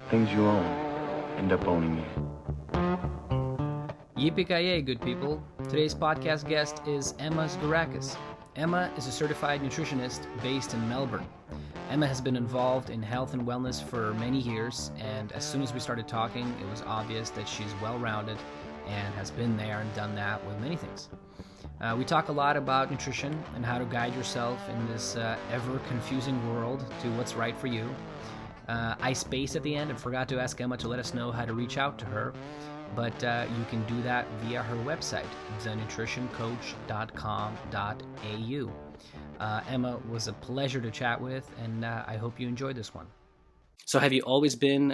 Things you own end up owning you. Yippee-ki-yay, good people. Today's podcast guest is Emma Sgourakis. Emma is a certified nutritionist based in Melbourne. Emma has been involved in health and wellness for many years, and as soon as we started talking, it was obvious that she's well-rounded and has been there and done that with many things. We talk a lot about nutrition and how to guide yourself in this ever-confusing world to what's right for you. I spaced at the end and forgot to ask Emma to let us know how to reach out to her, but you can do that via her website, thenutritioncoach.com.au. Emma was a pleasure to chat with, and I hope you enjoyed this one. So have you always been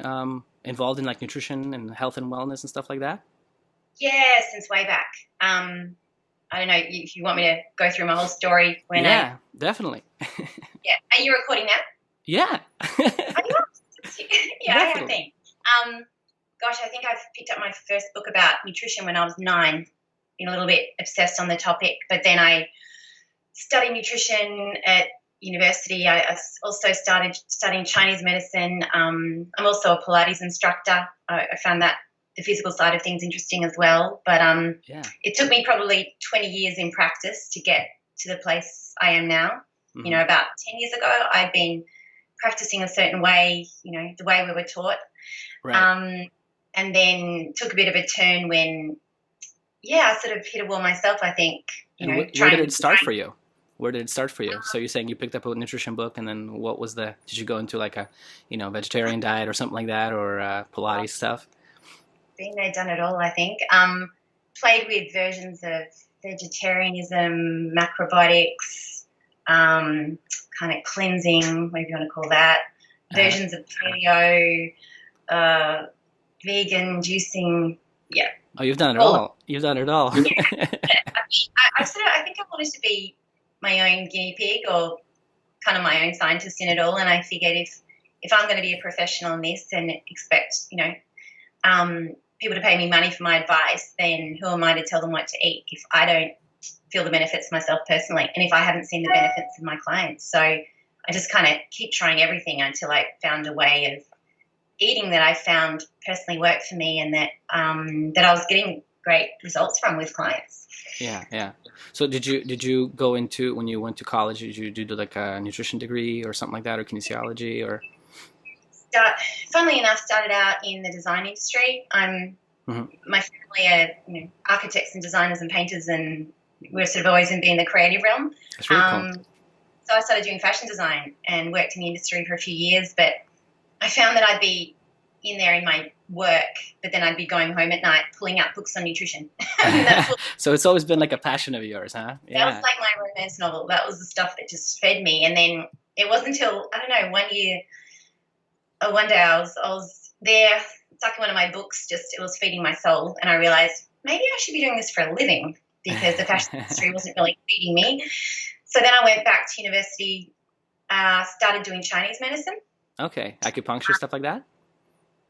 involved in like nutrition and health and wellness and stuff like that? Yeah, since way back. I don't know if you want me to go through my whole story. Yeah, definitely. Yeah. Are you recording now? Yeah. Yeah, I have been. Gosh, I think I've picked up my first book about nutrition when I was 9. Been a little bit obsessed on the topic, but then I studied nutrition at university. I also started studying Chinese medicine. I'm also a Pilates instructor. I found that the physical side of things interesting as well. But It took me probably 20 years in practice to get to the place I am now. Mm-hmm. You know, about 10 years ago, I'd been practicing a certain way, you know, the way we were taught. Right. And then took a bit of a turn when, I sort of hit a wall myself, I think. Where did it start for you? Where did it start for you? So you're saying you picked up a nutrition book, and then what was did you go into like a, vegetarian diet or something like that, or Pilates stuff? Been there, done it all, I think. Played with versions of vegetarianism, macrobiotics, kind of cleansing, whatever you want to call that, versions of paleo, vegan, juicing, yeah. Oh, you've done it all. You've done it all. I think I wanted to be my own guinea pig or kind of my own scientist in it all, and I figured if I'm going to be a professional in this and expect, people to pay me money for my advice, then who am I to tell them what to eat if I don't feel the benefits myself personally, and if I haven't seen the benefits of my clients? So I just kind of keep trying everything until I found a way of eating that I found personally worked for me, and that I was getting great results from with clients. Yeah. So did you go into, when you went to college, did you do like a nutrition degree or something like that, or kinesiology, or? Funnily enough, started out in the design industry. My family are architects and designers and painters, and we're sort of always been in the creative realm. That's really cool. So I started doing fashion design and worked in the industry for a few years, but I found that I'd be in there in my work, but then I'd be going home at night pulling out books on nutrition. So it's always been like a passion of yours, huh? Yeah. That was like my romance novel. That was the stuff that just fed me. And then it wasn't until, I don't know, one day I was there stuck in one of my books, it was feeding my soul, and I realized maybe I should be doing this for a living because the fashion industry wasn't really feeding me. So then I went back to university, started doing Chinese medicine. Okay. Acupuncture, stuff like that?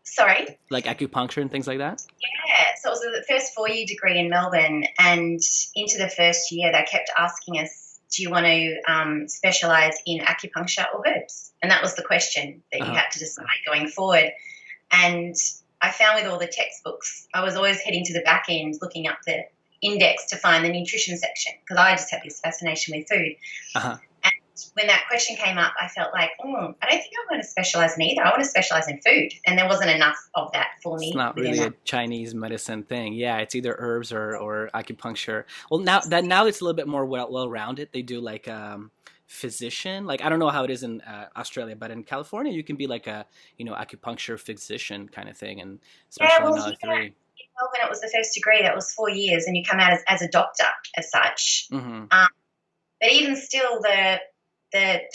Sorry? Like acupuncture and things like that? Yeah. So it was the first 4-year degree in Melbourne, and into the first year they kept asking us, do you want to specialise in acupuncture or herbs? And that was the question that you had to decide going forward. And I found with all the textbooks, I was always heading to the back end looking up the index to find the nutrition section because I just had this fascination with food. And when that question came up, I felt like, I don't think I'm going to specialise in either. I want to specialise in food. And there wasn't enough of that for me. It's not really a Chinese medicine thing. Yeah, it's either herbs or acupuncture. Well, now it's a little bit more well-rounded. They do like physician. Like, I don't know how it is in Australia, but in California, you can be like a, acupuncture physician kind of thing. And especially in all 3. When it was the first degree, that was 4 years, and you come out as a doctor as such. Mm-hmm. But even still, the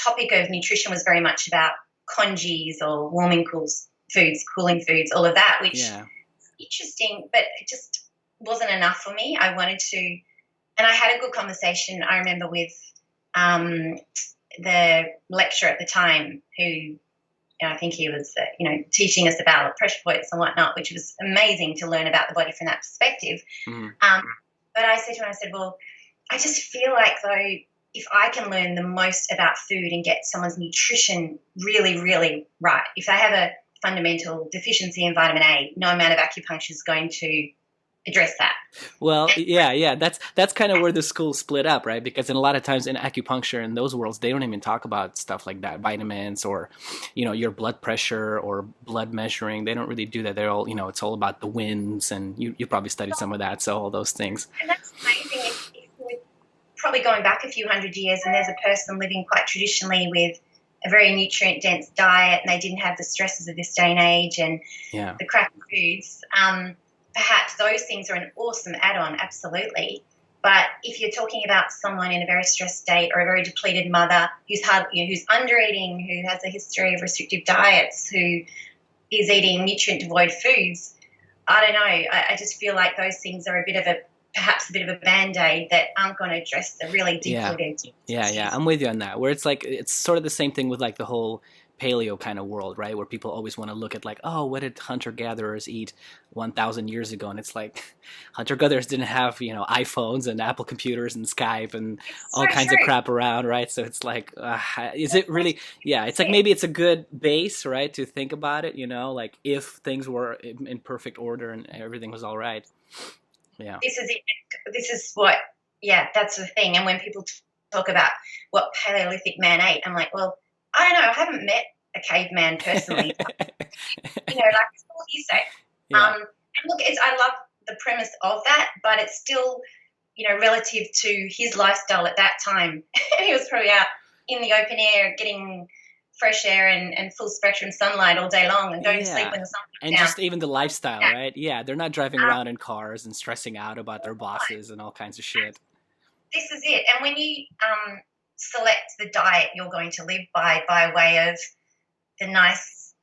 topic of nutrition was very much about congees or warming foods, cooling foods, all of that, which is interesting, but it just wasn't enough for me. I wanted to, and I had a good conversation, I remember, with the lecturer at the time who, I think he was, teaching us about pressure points and whatnot, which was amazing to learn about the body from that perspective. Mm-hmm. But I said to him, well, I just feel like, though, if I can learn the most about food and get someone's nutrition really, really right, if they have fundamental deficiency in vitamin A. No amount of acupuncture is going to address that. Well, yeah, that's kind of where the school split up, right? Because in a lot of times in acupuncture and those worlds, they don't even talk about stuff like that, vitamins or, your blood pressure or blood measuring. They don't really do that. They're all, it's all about the winds, and you probably studied some of that, so all those things. And that's amazing. If we're probably going back a few hundred years, and there's a person living quite traditionally with a very nutrient-dense diet, and they didn't have the stresses of this day and age and the crappy foods. Perhaps those things are an awesome add-on, absolutely. But if you're talking about someone in a very stressed state or a very depleted mother who's who's under-eating, who has a history of restrictive diets, who is eating nutrient-devoid foods, I don't know. I just feel like those things are perhaps a bit of a Band-Aid that aren't going to address the really deep-rooted. Yeah, I'm with you on that. Where it's like, it's sort of the same thing with like the whole paleo kind of world, right? Where people always want to look at like, oh, what did hunter-gatherers eat 1,000 years ago? And it's like, hunter-gatherers didn't have, iPhones and Apple computers and Skype and all kinds of crap around, right? So it's like, is it really, it's like maybe it's a good base, right, to think about it, like if things were in perfect order and everything was all right. Yeah. This is it. This is what, that's the thing. And when people talk about what Paleolithic man ate, I'm like, well, I don't know. I haven't met a caveman personally. Like it's all hearsay. Yeah. And look, I love the premise of that, but it's still, relative to his lifestyle at that time. He was probably out in the open air getting fresh air and full spectrum sunlight all day long and going to sleep when the sun comes and down. just even the lifestyle, right? Yeah, they're not driving around in cars and stressing out about their bosses and all kinds of shit. This is it. And when you select the diet you're going to live by way of the nice,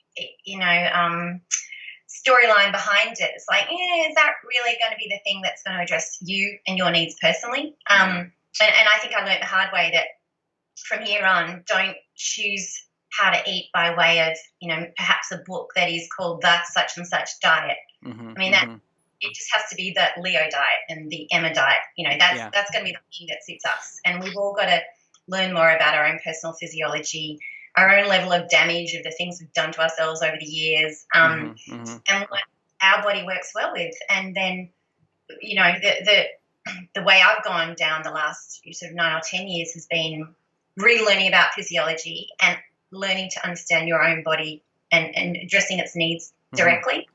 storyline behind it, it's like, is that really going to be the thing that's going to address you and your needs personally? And I think I learned the hard way that from here on, don't choose how to eat by way of, perhaps a book that is called the such and such diet. Mm-hmm, I mean, it just has to be the Leo diet and the Emma diet. That's going to be the thing that suits us. And we've all got to learn more about our own personal physiology, our own level of damage of the things we've done to ourselves over the years, and what our body works well with. And then, the way I've gone down the last sort of 9 or 10 years has been relearning about physiology and learning to understand your own body and addressing its needs directly,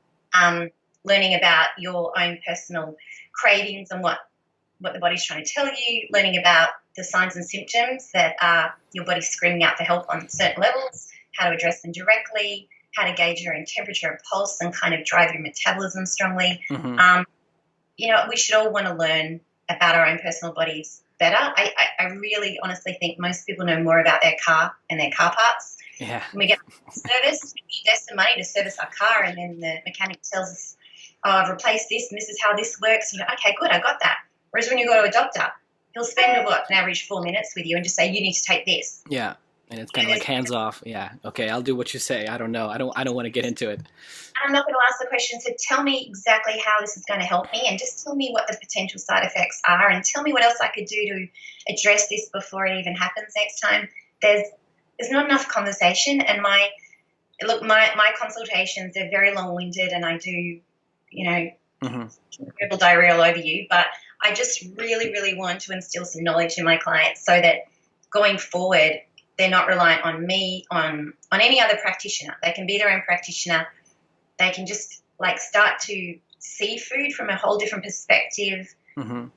learning about your own personal cravings and what the body's trying to tell you, learning about the signs and symptoms that are your body screaming out for help on certain levels, how to address them directly, how to gauge your own temperature and pulse and kind of drive your metabolism strongly. We should all want to learn about our own personal bodies better. I really honestly think most people know more about their car and their car parts. Yeah. When we get serviced, we invest the money to service our car, and then the mechanic tells us, oh, I've replaced this and this is how this works. You go, okay, good, I got that. Whereas when you go to a doctor, he'll spend an average 4 minutes with you and just say, you need to take this. Yeah. And it's kind of like hands off. Yeah. Okay, I'll do what you say. I don't know. I don't want to get into it. I'm not going to ask the question. So tell me exactly how this is going to help me, and just tell me what the potential side effects are, and tell me what else I could do to address this before it even happens next time. There's not enough conversation, and my consultations, they're very long-winded, and I do, verbal diarrhea all over you, but I just really, really want to instill some knowledge in my clients so that going forward, they're not reliant on me, on any other practitioner. They can be their own practitioner. They can just start to see food from a whole different perspective. Because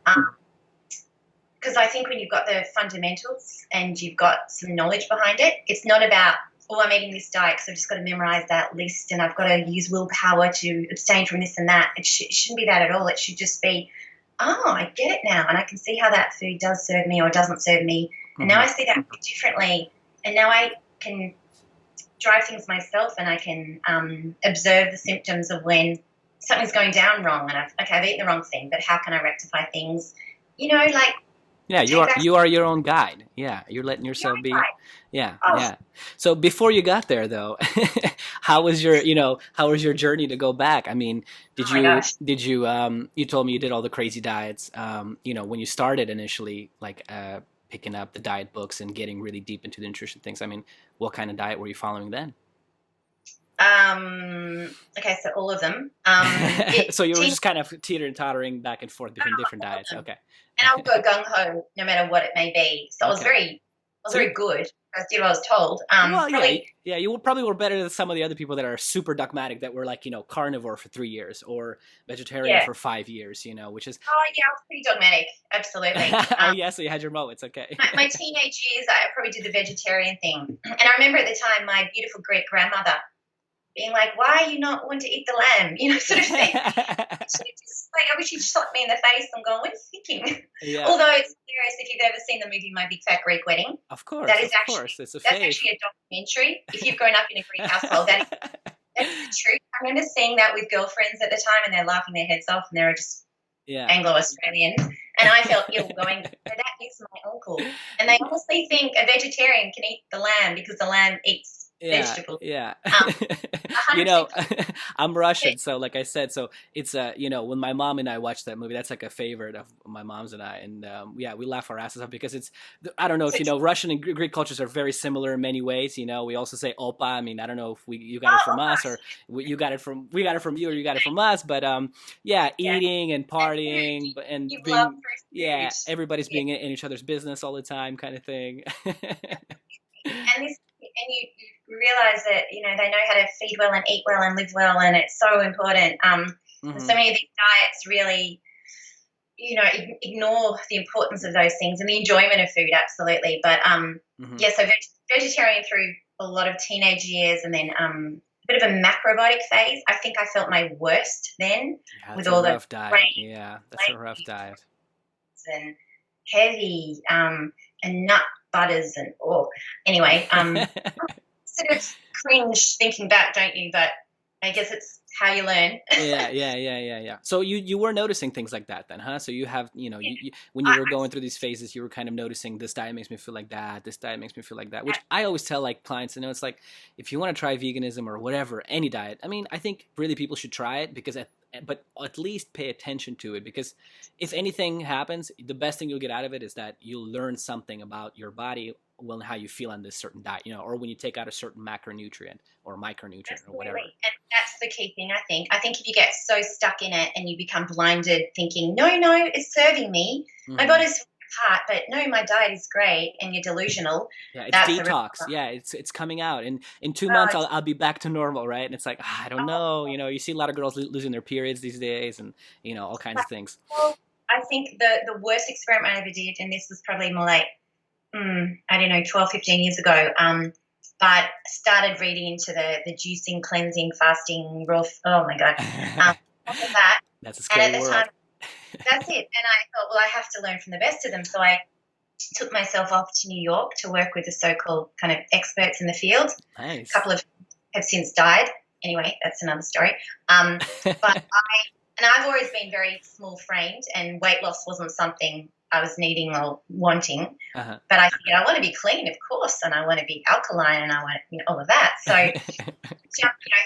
I think when you've got the fundamentals and you've got some knowledge behind it, it's not about, oh, I'm eating this diet because I've just got to memorize that list and I've got to use willpower to abstain from this and that. It shouldn't be that at all. It should just be, oh, I get it now, and I can see how that food does serve me or doesn't serve me. And now I see that food differently, and now I can drive things myself, and I can observe the symptoms of when something's going down wrong, and I've eaten the wrong thing, but how can I rectify things? Yeah, you are your own guide. Yeah, you're letting yourself be. Yeah, yeah. So before you got there, though, how was your journey to go back? I mean, did you you told me you did all the crazy diets, when you started initially, picking up the diet books and getting really deep into the nutrition things. I mean, what kind of diet were you following then? Okay, so all of them. So you were just kind of teeter and tottering back and forth between different All of diets. them. Okay. And I'll go gung ho no matter what it may be. So Okay. I was So very good. I did what I was told. well, Probably. yeah. You probably were better than some of the other people that are super dogmatic that were like, carnivore for 3 years or vegetarian Yeah. for 5 years, which is. Oh yeah, I was pretty dogmatic. Absolutely. Oh yeah, so you had your moments. Okay. My teenage years, I probably did the vegetarian thing. And I remember at the time my beautiful great grandmother being like, "Why are you not wanting to eat the lamb?" Sort of thing. I wish she'd shot me in the face. I'm going, what are you thinking? Yeah. Although it's hilarious if you've ever seen the movie My Big Fat Greek Wedding. Of course. That is It's a that's fave. actually a documentary. If you've grown up in a Greek household, that's the truth. I remember seeing that with girlfriends at the time, and they're laughing their heads off, and they're just Anglo-Australians. And I felt ill going, that is my uncle. And they honestly think a vegetarian can eat the lamb because the lamb eats vegetables. Yeah. 100%. I'm Russian, so like I said, so it's when my mom and I watch that movie, that's like a favorite of my mom's and I, and we laugh our asses off because it's, I don't know if you know, Russian and Greek cultures are very similar in many ways. We also say opa. I mean, I don't know if you got it from us or we got it from you or you got it from us, but eating and partying and being, everybody's being in each other's business all the time, kind of thing. And you realize that they know how to feed well and eat well and live well, and it's so important. And so many of these diets really, ignore the importance of those things and the enjoyment of food, absolutely. But so vegetarian through a lot of teenage years, and then a bit of a macrobiotic phase. I think I felt my worst then with all the rough diet. Yeah, that's a rough diet. And heavy and nut butters and anyway, sort of cringe thinking back, don't you? But I guess it's how you learn. Yeah. So you were noticing things like that then, huh? So you have, when you were going through these phases, you were kind of noticing this diet makes me feel like that, this diet makes me feel like that, which I always tell like clients, it's like, if you want to try veganism or whatever, any diet, I mean, I think really people should try it but at least pay attention to it, because if anything happens, the best thing you'll get out of it is that you'll learn something about your body, well, how you feel on this certain diet, or when you take out a certain macronutrient or micronutrient. Absolutely. Or whatever. And that's the key thing, I think. I think if you get so stuck in it and you become blinded thinking, no, it's serving me, my body's apart, but no, my diet is great, and you're delusional. Yeah, it's detox. Yeah, it's coming out, and in 2 months I'll be back to normal, right? And it's like, I don't know, you see a lot of girls losing their periods these days, and all kinds of things. Well, I think the worst experiment I ever did, and this was probably more like 12, 15 years ago, but started reading into the juicing, cleansing, fasting, raw. Oh my god, that. That's a scary world. Time, that's it. And I thought, well, I have to learn from the best of them. So I took myself off to New York to work with the so-called kind of experts in the field. Nice. A couple of have since died. Anyway, that's another story. But I've always been very small-framed, and weight loss wasn't something I was needing or wanting. But I figured I want to be clean, of course, and I want to be alkaline, and I want all of that. So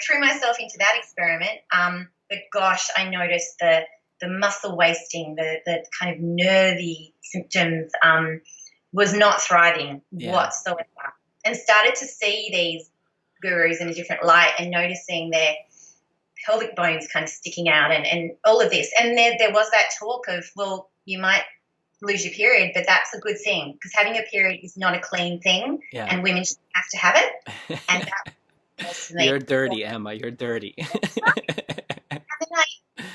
threw myself into that experiment. But gosh, I noticed the muscle wasting, the kind of nervy symptoms was not thriving whatsoever, and started to see these gurus in a different light and noticing their pelvic bones kind of sticking out and all of this. And there was that talk of, well, you might lose your period, but that's a good thing, because having a period is not a clean thing, and women have to have it. And that you're dirty, Emma. You're dirty.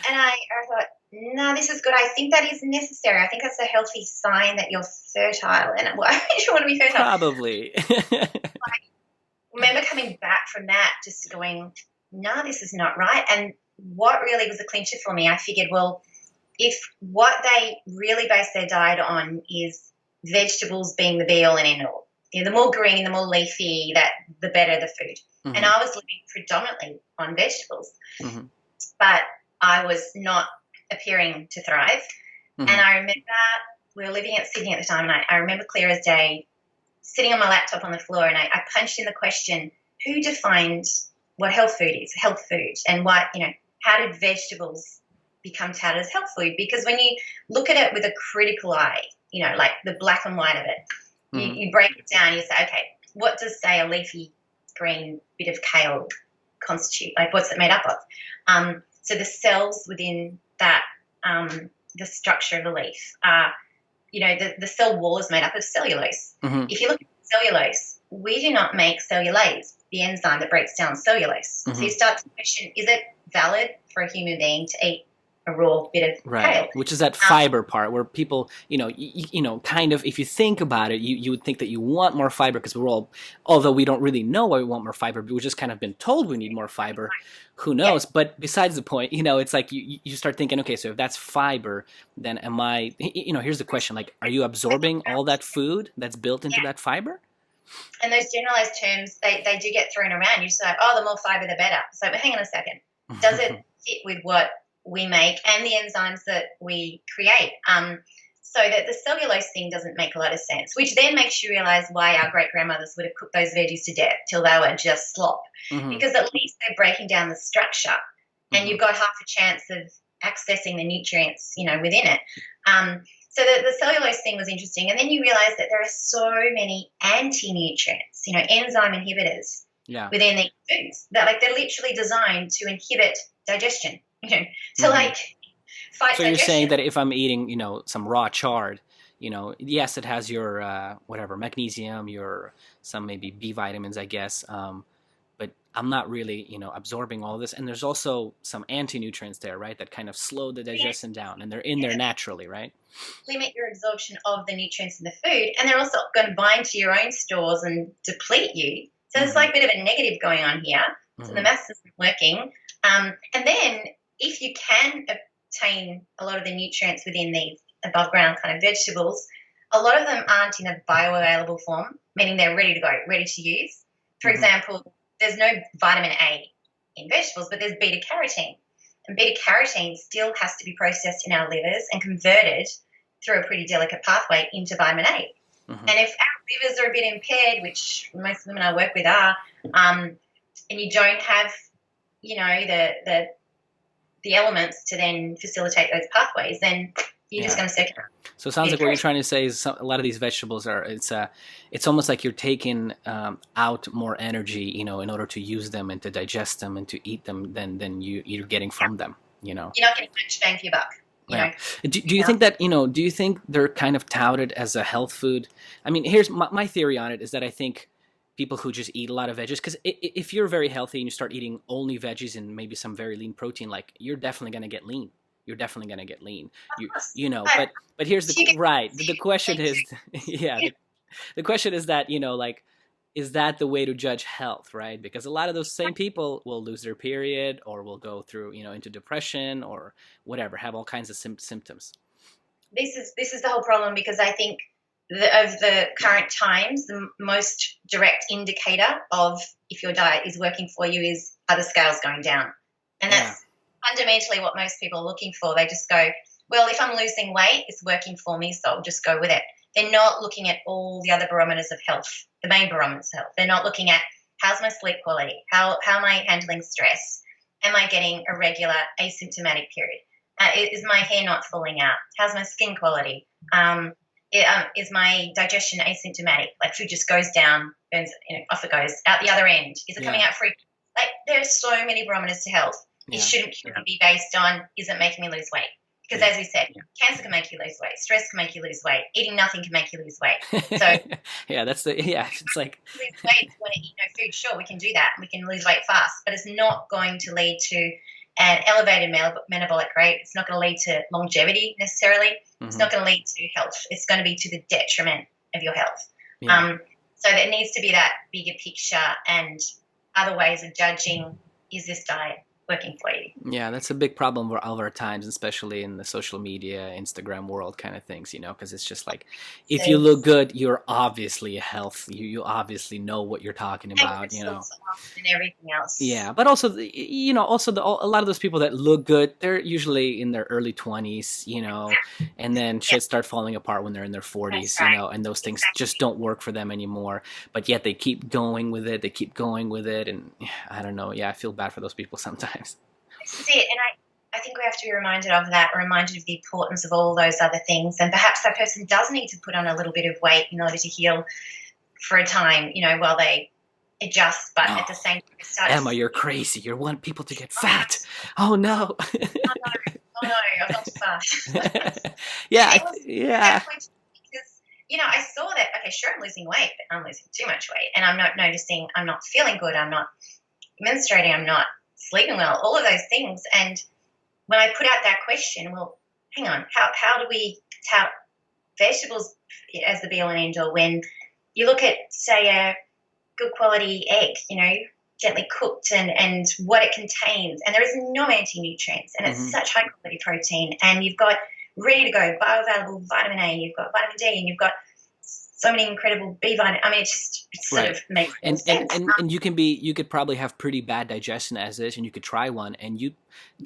And I thought, no, this is good. I think that is necessary. I think that's a healthy sign that you're fertile. And why would you want to be fertile? Probably. I remember coming back from that just going, no, this is not right. And what really was a clincher for me, I figured, well, if what they really base their diet on is vegetables being the be-all and end-all, the more green, the more leafy, the better the food. And I was living predominantly on vegetables. But I was not appearing to thrive. And I remember we were living at Sydney at the time, and I remember clear as day sitting on my laptop on the floor, and I punched in the question, who defined what health food is, health food, and how did vegetables become touted as health food? Because when you look at it with a critical eye, like the black and white of it, you break it down, you say, okay, what does, say, a leafy green bit of kale constitute, like what's it made up of. So the cells within that, the structure of the leaf are, the cell wall is made up of cellulose. Mm-hmm. If you look at cellulose, we do not make cellulase, the enzyme that breaks down cellulose. Mm-hmm. So you start to question, is it valid for a human being to eat a raw bit of kale? Which is that fiber part where people, kind of, if you think about it, you would think that you want more fiber because we're all, although we don't really know why we want more fiber, but we've just kind of been told we need more fiber. Who knows? Yeah. But besides the point, it's like you start thinking, okay, so if that's fiber, then am I, here's the question, like, are you absorbing all that food that's built into that fiber? And those generalized terms, they do get thrown around. You just like, the more fiber, the better. So hang on a second. Does it fit with what we make and the enzymes that we create? So that the cellulose thing doesn't make a lot of sense, which then makes you realize why our great-grandmothers would have cooked those veggies to death till they were just slop. Mm-hmm. Because at least they're breaking down the structure and mm-hmm. you've got half a chance of accessing the nutrients, within it. So the cellulose thing was interesting. And then you realize that there are so many anti-nutrients, enzyme inhibitors within these foods that they're literally designed to inhibit digestion, to mm-hmm. fight so digestion. You're saying that if I'm eating, some raw chard, yes, it has your magnesium, some maybe B vitamins, I guess, but I'm not really, absorbing all of this. And there's also some anti-nutrients there, right, that kind of slow the digestion down, and they're in there naturally, right? Limit your absorption of the nutrients in the food, and they're also going to bind to your own stores and deplete you. So there's a bit of a negative going on here. So the maths isn't working. And then if you can obtain a lot of the nutrients within these above ground kind of vegetables, a lot of them aren't in a bioavailable form, meaning they're ready to go, ready to use. For example, there's no vitamin A in vegetables, but there's beta-carotene. And beta-carotene still has to be processed in our livers and converted through a pretty delicate pathway into vitamin A. And if our livers are a bit impaired, which most women I work with are, and you don't have, the elements to then facilitate those pathways, then you're just going to circulate. So it sounds like what you're trying to say is a lot of these vegetables are, it's almost like you're taking out more energy, in order to use them and to digest them and to eat them than you're getting from them, You're not getting much bang for your buck. Do you think that, do you think they're kind of touted as a health food? I mean, here's my theory on it is that I think people who just eat a lot of veggies, because if you're very healthy and you start eating only veggies and maybe some very lean protein, you're definitely going to get lean. You're definitely going to get lean. But here's the question is, the question is that, is that the way to judge health, right? Because a lot of those same people will lose their period or will go through, into depression or whatever, have all kinds of symptoms. This is the whole problem, because I think of the current times, the most direct indicator of if your diet is working for you is, are the scales going down? And that's fundamentally what most people are looking for. They just go, well, if I'm losing weight, it's working for me, so I'll just go with it. They're not looking at all the other barometers of health, the main barometers of health. They're not looking at how's my sleep quality, how am I handling stress, am I getting a regular asymptomatic period, is my hair not falling out, how's my skin quality, is my digestion asymptomatic, food just goes down, burns, off it goes, out the other end, is it coming out free? There's so many barometers to health. It shouldn't purely be based on, is it making me lose weight? Because as we said, cancer can make you lose weight, stress can make you lose weight, eating nothing can make you lose weight. So it's like lose weight if you want to eat no food. Sure, we can do that. We can lose weight fast, but it's not going to lead to an elevated metabolic rate. It's not going to lead to longevity necessarily. It's not going to lead to health. It's going to be to the detriment of your health. So there needs to be that bigger picture and other ways of judging, is this diet working for you? Yeah, that's a big problem of our times, especially in the social media, Instagram world kind of things, because it's just if you look good, you're obviously a health. You obviously know what you're talking about, And everything else. Yeah, but also, a lot of those people that look good, they're usually in their early 20s, and then shit start falling apart when they're in their 40s, and those things just don't work for them anymore. But yet they keep going with it. And I don't know. Yeah, I feel bad for those people sometimes. This is it, and I think we have to be reminded of that, reminded of the importance of all those other things, and perhaps that person does need to put on a little bit of weight in order to heal for a time, while they adjust, but No. at the same time, I started. Emma, you're crazy. You want people to get fat. Oh no. Oh no, I've gone too far. Yeah, And it was yeah. that point because I saw that sure, I'm losing weight, but I'm losing too much weight, and I'm not noticing. I'm not feeling good. I'm not menstruating. I'm not sleeping well. All of those things. And when I put out that question, well, hang on, how do we tout vegetables as the be all and end all when you look at, say, a good quality egg, gently cooked and what it contains, and there is no anti-nutrients, and it's such high quality protein, and you've got ready to go bioavailable vitamin A, you've got vitamin D, and you've got so many incredible B vitamins. I mean, it sort of makes sense. And you could probably have pretty bad digestion as is, and you could try one, and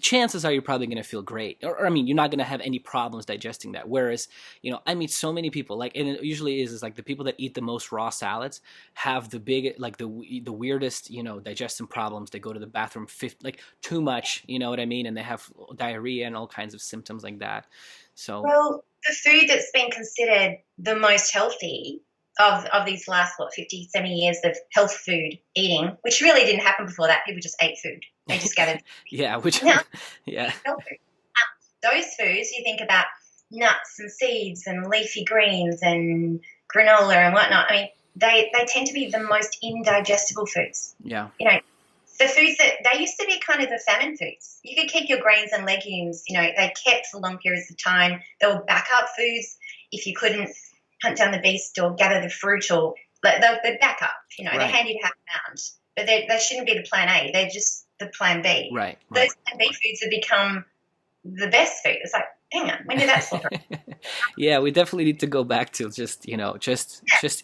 chances are you're probably going to feel great, or I mean, you're not going to have any problems digesting that. Whereas, I meet so many people, and it usually is like the people that eat the most raw salads have the weirdest, digestion problems. They go to the bathroom too much, you know what I mean, and they have diarrhea and all kinds of symptoms like that. So, well, the food that's been considered the most healthy of these last 50, 70 years of health food eating, which really didn't happen before that. People just ate food. They just gathered. Yeah, yeah. Health food. Those foods, you think about nuts and seeds and leafy greens and granola and whatnot. I mean, they tend to be the most indigestible foods. Yeah. The foods that they used to be kind of the famine foods. You could keep your grains and legumes, they kept for long periods of time. They were backup foods if you couldn't hunt down the beast or gather the fruit, or they're backup, Right. They're handy to have around. But they shouldn't be the plan A. They're just the plan B. Right. Those plan B foods have become the best food. It's like, hang on, when did that stop? Yeah, we definitely need to go back to just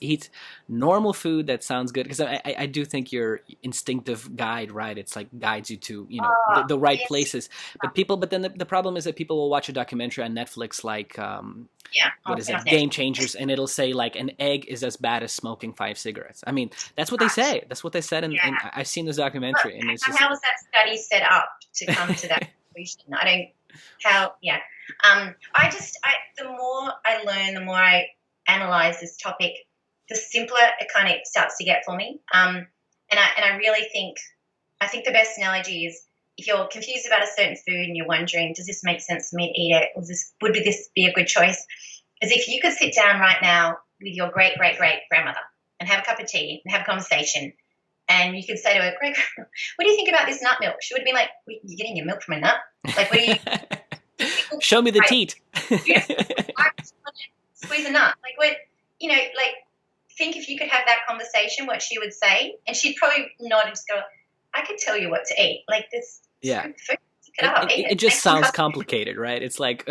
eat normal food that sounds good, because I do think your instinctive guide, right? It's like guides you to the right places. But then the problem is that people will watch a documentary on Netflix like what is it, Game Changers, and it'll say like an egg is as bad as smoking 5 cigarettes. I mean, that's what they say. That's what they said, and I've seen this documentary, and it's just, how was that study set up to come to that conclusion? The more I learn, the more I analyze this topic, the simpler it kind of starts to get for me. And I really think the best analogy is, if you're confused about a certain food and you're wondering, does this make sense for me to eat it? Would this be a good choice? As if you could sit down right now with your great, great, great grandmother and have a cup of tea and have a conversation, and you could say to her, "Great, what do you think about this nut milk?" She would be like, "Well, you're getting your milk from a nut? Like, what do you..." Show me the teat. Squeeze a nut. Like, what, think if you could have that conversation, what she would say. And she'd probably nod and just go, "I could tell you what to eat. Like, this Yeah. food, It just sounds complicated, right? It's like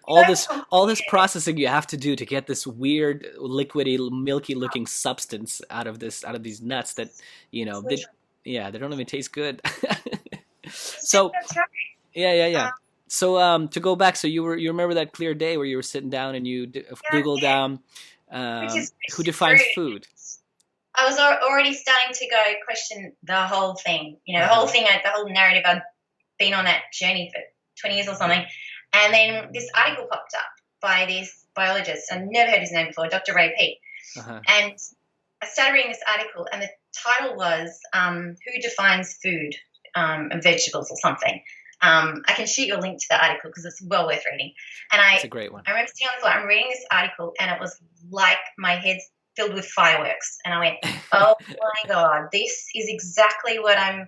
all this processing you have to do to get this weird, liquidy, milky-looking substance out of these nuts that, they don't even taste good. So, that's right. yeah. So, to go back, so you remember that clear day where you were sitting down and you Googled who defines food? I was already starting to go question the whole thing, the whole thing, the whole narrative. I'd been on that journey for 20 years or something. And then this article popped up by this biologist. I've never heard his name before, Dr. Ray Peat. And I started reading this article, and the title was Who Defines Food and Vegetables or something. I can shoot you a link to the article because it's well worth reading. And it's a great one. I remember sitting on the floor, I'm reading this article, and it was like my head's filled with fireworks. And I went, oh my God, this is exactly what I'm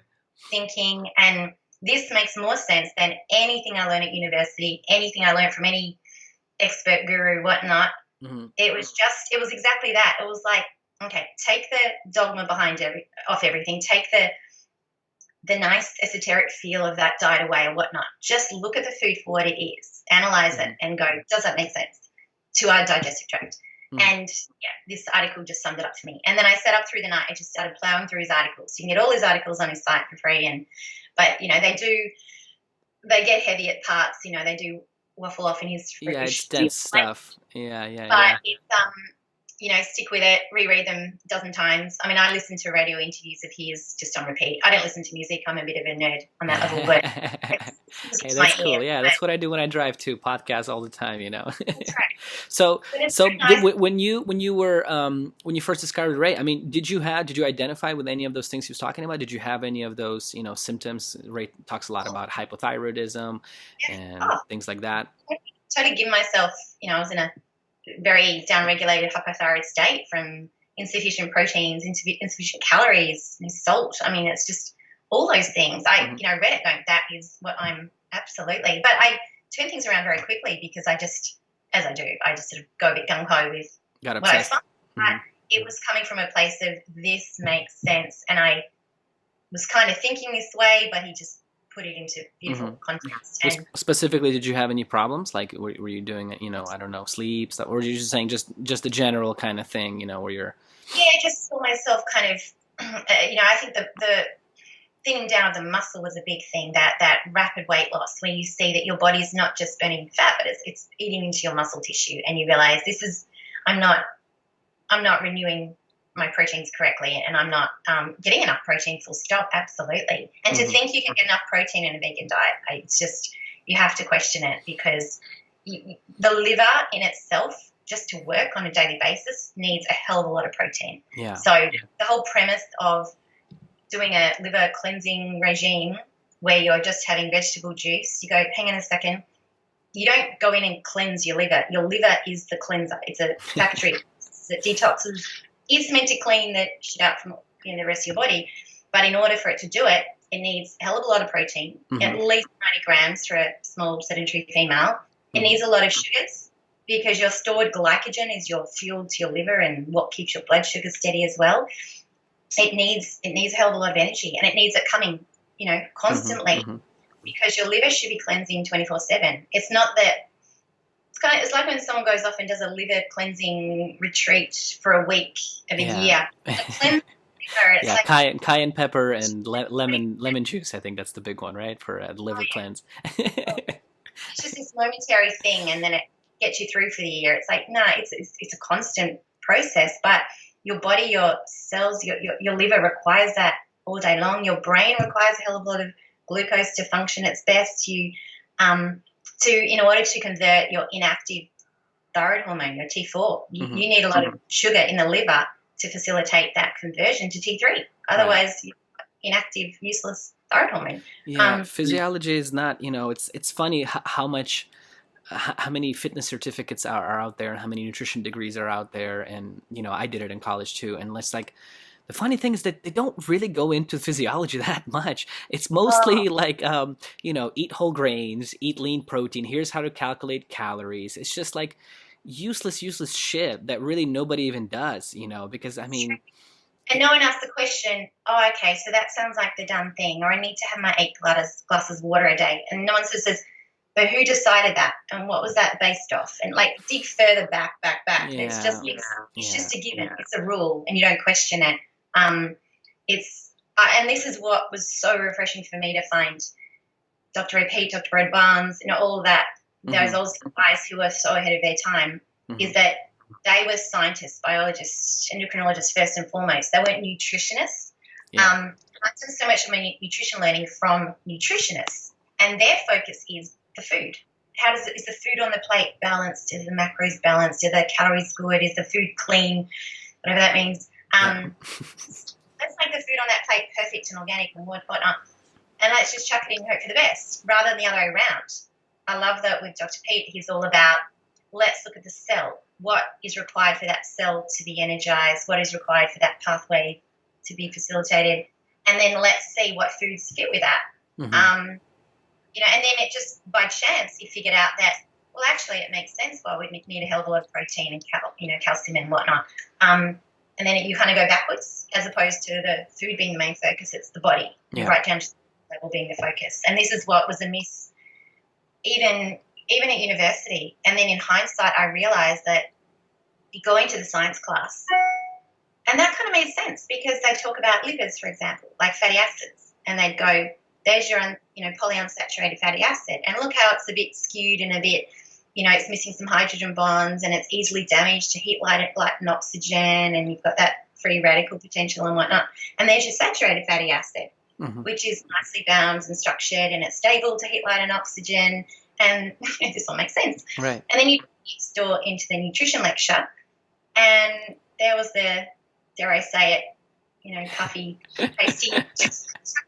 thinking. And this makes more sense than anything I learned at university, anything I learned from any expert guru, whatnot. Mm-hmm. It was exactly that. It was like, okay, take the dogma off everything, take the nice esoteric feel of that diet away or whatnot. Just look at the food for what it is, analyze it, and go, does that make sense to our digestive tract? And this article just summed it up for me. And then I sat up through the night. I just started plowing through his articles. You can get all his articles on his site for free, but they get heavy at parts. They do waffle off in his. Yeah, it's dense stuff. Yeah. But stick with it, reread them a dozen times. I mean, I listen to radio interviews of his just on repeat. I don't listen to music. I'm a bit of a nerd on that level, but Hey, that's cool. Yeah, that's what I do when I drive too. Podcasts all the time, That's right. So, But it's so very nice. when you were when you first discovered Ray, I mean, did you identify with any of those things he was talking about? Did you have any of those symptoms? Ray talks a lot about hypothyroidism and things like that. Totally give myself, I was in a very downregulated hypothyroid state from insufficient proteins, insufficient calories, salt. I mean, it's just all those things. I read it going, that is what I'm absolutely. But I turn things around very quickly because I just, as I do, I just sort of go a bit gung-ho with Got what I obsessed. find. It was coming from a place of this makes sense. And I was kind of thinking this way, but he just put it into beautiful context. And Specifically, did you have any problems? Like, were you doing, I don't know, sleep stuff, or were you just saying just a general kind of thing, where you're? Yeah, I just saw myself kind of, I think the thinning down of the muscle was a big thing. That rapid weight loss, where you see that your body's not just burning fat, but it's eating into your muscle tissue, and you realize I'm not renewing my proteins correctly, and I'm not getting enough protein, full stop, absolutely. And to think you can get enough protein in a vegan diet, it's just, you have to question it, because the liver in itself, just to work on a daily basis, needs a hell of a lot of protein. Yeah. So the whole premise of doing a liver cleansing regime where you're just having vegetable juice, you go, hang on a second, you don't go in and cleanse your liver. Your liver is the cleanser. It's a factory that detoxes. It's meant to clean the shit out from the rest of your body, but in order for it to do it, it needs a hell of a lot of protein, at least 90 grams for a small sedentary female. It needs a lot of sugars, because your stored glycogen is your fuel to your liver and what keeps your blood sugar steady as well. It needs a hell of a lot of energy, and it needs it coming, constantly, because your liver should be cleansing 24/7. It's not that. It's like when someone goes off and does a liver cleansing retreat for a week of a year. Cayenne pepper and lemon juice. I think that's the big one, right, for a liver cleanse. It's just this momentary thing, and then it gets you through for the year. It's like, no, it's a constant process. But your body, your cells, your liver requires that all day long. Your brain requires a hell of a lot of glucose to function its best. In order to convert your inactive thyroid hormone, your T4, you need a lot of sugar in the liver to facilitate that conversion to T3. Otherwise, you're inactive, useless thyroid hormone. Yeah, physiology is not, it's funny how many fitness certificates are out there and how many nutrition degrees are out there. And, I did it in college too. And it's like, the funny thing is that they don't really go into physiology that much. It's mostly like, eat whole grains, eat lean protein. Here's how to calculate calories. It's just like useless shit that really nobody even does, because I mean. And no one asks the question, oh, okay, so that sounds like the done thing, or I need to have my 8 glasses of water a day. And no one says, but who decided that? And what was that based off? And dig further back. Yeah. It's just a given. It's a rule, and you don't question it. And this is what was so refreshing for me to find Dr. Repeat, Dr. Brad Barnes, all of that, those old guys who were so ahead of their time, is that they were scientists, biologists, endocrinologists first and foremost. They weren't nutritionists. I've done so much of my nutrition learning from nutritionists, and their focus is the food. Is the food on the plate balanced? Is the macros balanced? Are the calories good? Is the food clean? Whatever that means. Let's make the food on that plate perfect and organic and whatnot, and let's just chuck it in and hope for the best, rather than the other way around. I love that with Dr. Pete, he's all about, let's look at the cell. What is required for that cell to be energized? What is required for that pathway to be facilitated? And then let's see what foods fit with that. And then it just, by chance, you figured out that, well, actually it makes sense why we need a hell of a lot of protein and calcium and whatnot. And then you kind of go backwards, as opposed to the food being the main focus. It's the body, right down to the level being the focus. And this is what was a miss even at university. And then in hindsight, I realized that going to the science class, and that kind of made sense, because they talk about lipids, for example, like fatty acids, and they'd go, there's your polyunsaturated fatty acid, and look how it's a bit skewed and a bit it's missing some hydrogen bonds and it's easily damaged to heat, light, and oxygen, and you've got that free radical potential and whatnot. And there's your saturated fatty acid, which is nicely bound and structured, and it's stable to heat, light, and oxygen. And this all makes sense. Right. And then you store into the nutrition lecture, and there was the, dare I say it, puffy, pasty,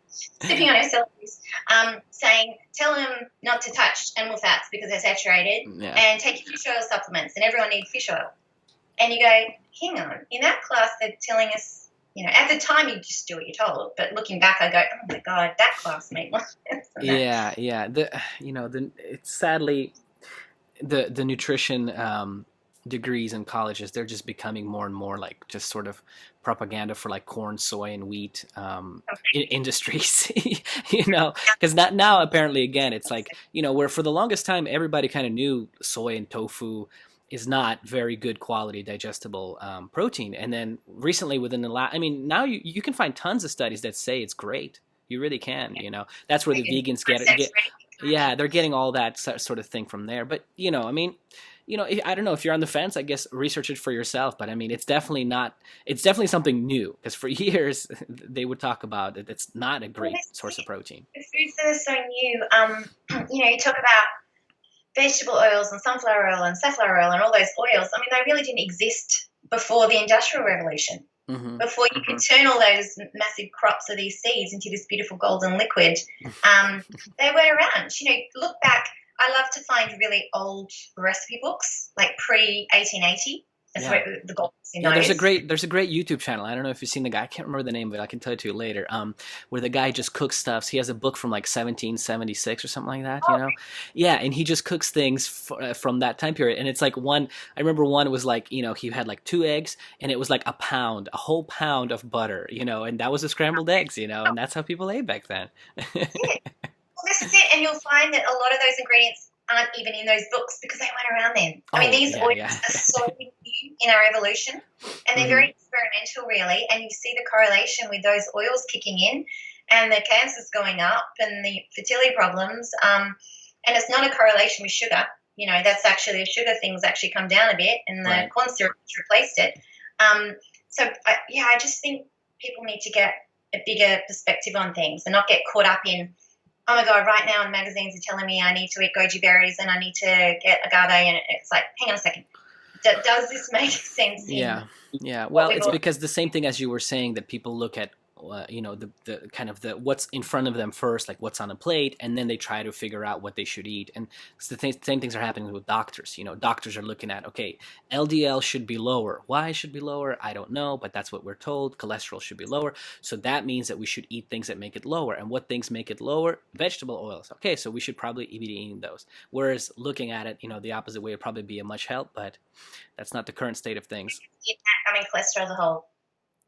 sipping on our celeries, saying, tell them not to touch animal fats because they're saturated, and take your fish oil supplements, and everyone needs fish oil. And you go, hang on, in that class they're telling us, at the time you just do what you're told, but looking back I go, oh my God, that class made more sense than that. Yeah. It's sadly the nutrition degrees in colleges, they're just becoming more and more like just sort of propaganda for like corn, soy, and wheat industries, because now apparently again it's like, where for the longest time everybody kind of knew soy and tofu is not very good quality digestible protein, and then recently within the now you can find tons of studies that say it's great. You really can. That's where the vegans get they're getting all that sort of thing from there. But I don't know if you're on the fence, I guess research it for yourself. But it's definitely something new, because for years they would talk about it. It's not a great source of protein. The foods that are so new, you talk about vegetable oils and sunflower oil and safflower oil and all those oils. They really didn't exist before the Industrial Revolution. Before you could turn all those massive crops of these seeds into this beautiful golden liquid, they weren't around. Look back, I love to find really old recipe books, like pre-1880. That's where the gold is in those. There's a great YouTube channel. I don't know if you've seen the guy. I can't remember the name of it. I can tell it to you later. Where the guy just cooks stuff. He has a book from like 1776 or something like that. Yeah, and he just cooks things from that time period. And it's like I remember one was like, he had like 2 eggs, and it was like a whole pound of butter, and that was the scrambled eggs, and that's how people ate back then. Well, this is it, and you'll find that a lot of those ingredients aren't even in those books because they weren't around then. These oils are so new in our evolution, and they're very experimental, really, and you see the correlation with those oils kicking in and the cancers going up and the fertility problems, and it's not a correlation with sugar. That's actually, the sugar things actually come down a bit, and the corn syrup has replaced it. I just think people need to get a bigger perspective on things and not get caught up in, oh my God, right now in magazines are telling me I need to eat goji berries and I need to get agave, and it's like, hang on a second. Does this make sense? Yeah. Well, it's because the same thing as you were saying, that people look at the kind of the what's in front of them first, like what's on a plate, and then they try to figure out what they should eat. And it's the same things are happening with doctors. Doctors are looking at, okay, LDL should be lower. Why it should be lower, I don't know, but that's what we're told. Cholesterol should be lower, so that means that we should eat things that make it lower. And what things make it lower? Vegetable oils. Okay, so we should probably be eating those. Whereas looking at it, the opposite way would probably be a much help, but that's not the current state of things. Cholesterol is a whole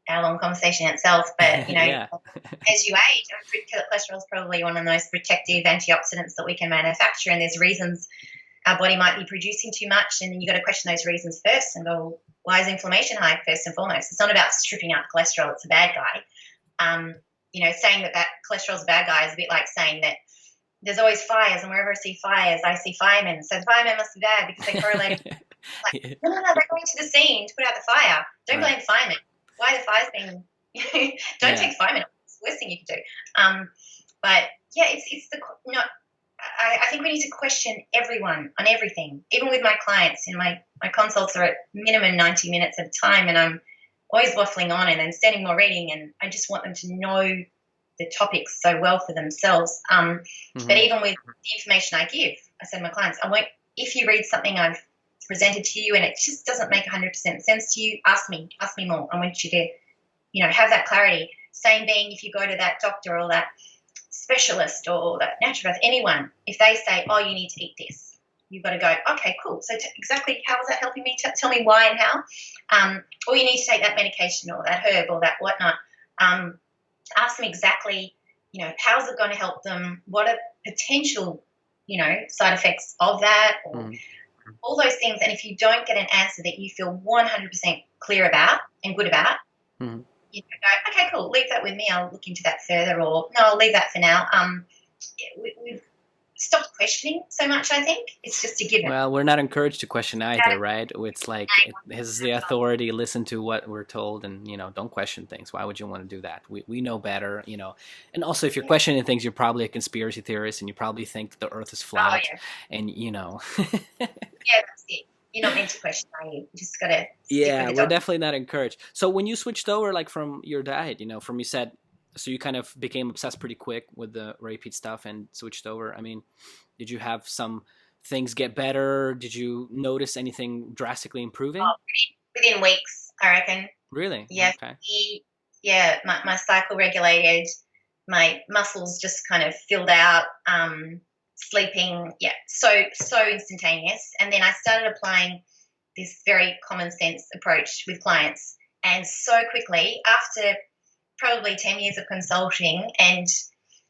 hour-long conversation in itself, but as you age, cholesterol is probably one of the most protective antioxidants that we can manufacture, and there's reasons our body might be producing too much, and then you got to question those reasons first and go, why is inflammation high first and foremost? It's not about stripping out cholesterol, it's a bad guy. Saying that cholesterol is a bad guy is a bit like saying that there's always fires, and wherever I see fires, I see firemen, so the firemen must be bad because they correlated. No, they're going to the scene to put out the fire. Don't blame the firemen. Why the fire's being don't take 5 minutes. It's the worst thing you can do. But yeah, it's the I think we need to question everyone on everything. Even with my clients, my consults are at minimum 90 minutes at a time, and I'm always waffling on and then standing more reading, and I just want them to know the topics so well for themselves. But even with the information I give, I say to my clients, if you read something I've presented to you and it just doesn't make 100% sense to you, ask me more. I want you to, have that clarity. Same being if you go to that doctor or that specialist or that naturopath, anyone, if they say, oh, you need to eat this, you've got to go, okay, cool. So exactly how is that helping me? Tell me why and how. Or you need to take that medication or that herb or that whatnot. Ask them exactly, how's it going to help them? What are potential, side effects of that? Or all those things. And if you don't get an answer that you feel 100% clear about and good about, you go, okay, cool, leave that with me. I'll look into that further, or no, I'll leave that for now. We've stopped questioning so much, I think. It's just a given. Well, we're not encouraged to question either, right? It's like, this is the authority, listen to what we're told, and, don't question things. Why would you want to do that? We know better, And also, if you're questioning things, you're probably a conspiracy theorist, and you probably think the earth is flat, and, Yeah, that's it. You're not meant to question, are you? You just got to Yeah, we're definitely not encouraged. So when you switched over, like, from your diet, from you said, so you kind of became obsessed pretty quick with the repeat stuff and switched over. I mean, did you have some things get better? Did you notice anything drastically improving? Within weeks, I reckon. Really? Yeah. Okay. My cycle regulated. My muscles just kind of filled out. Sleeping, so instantaneous. And then I started applying this very common sense approach with clients. And so quickly, after probably 10 years of consulting, and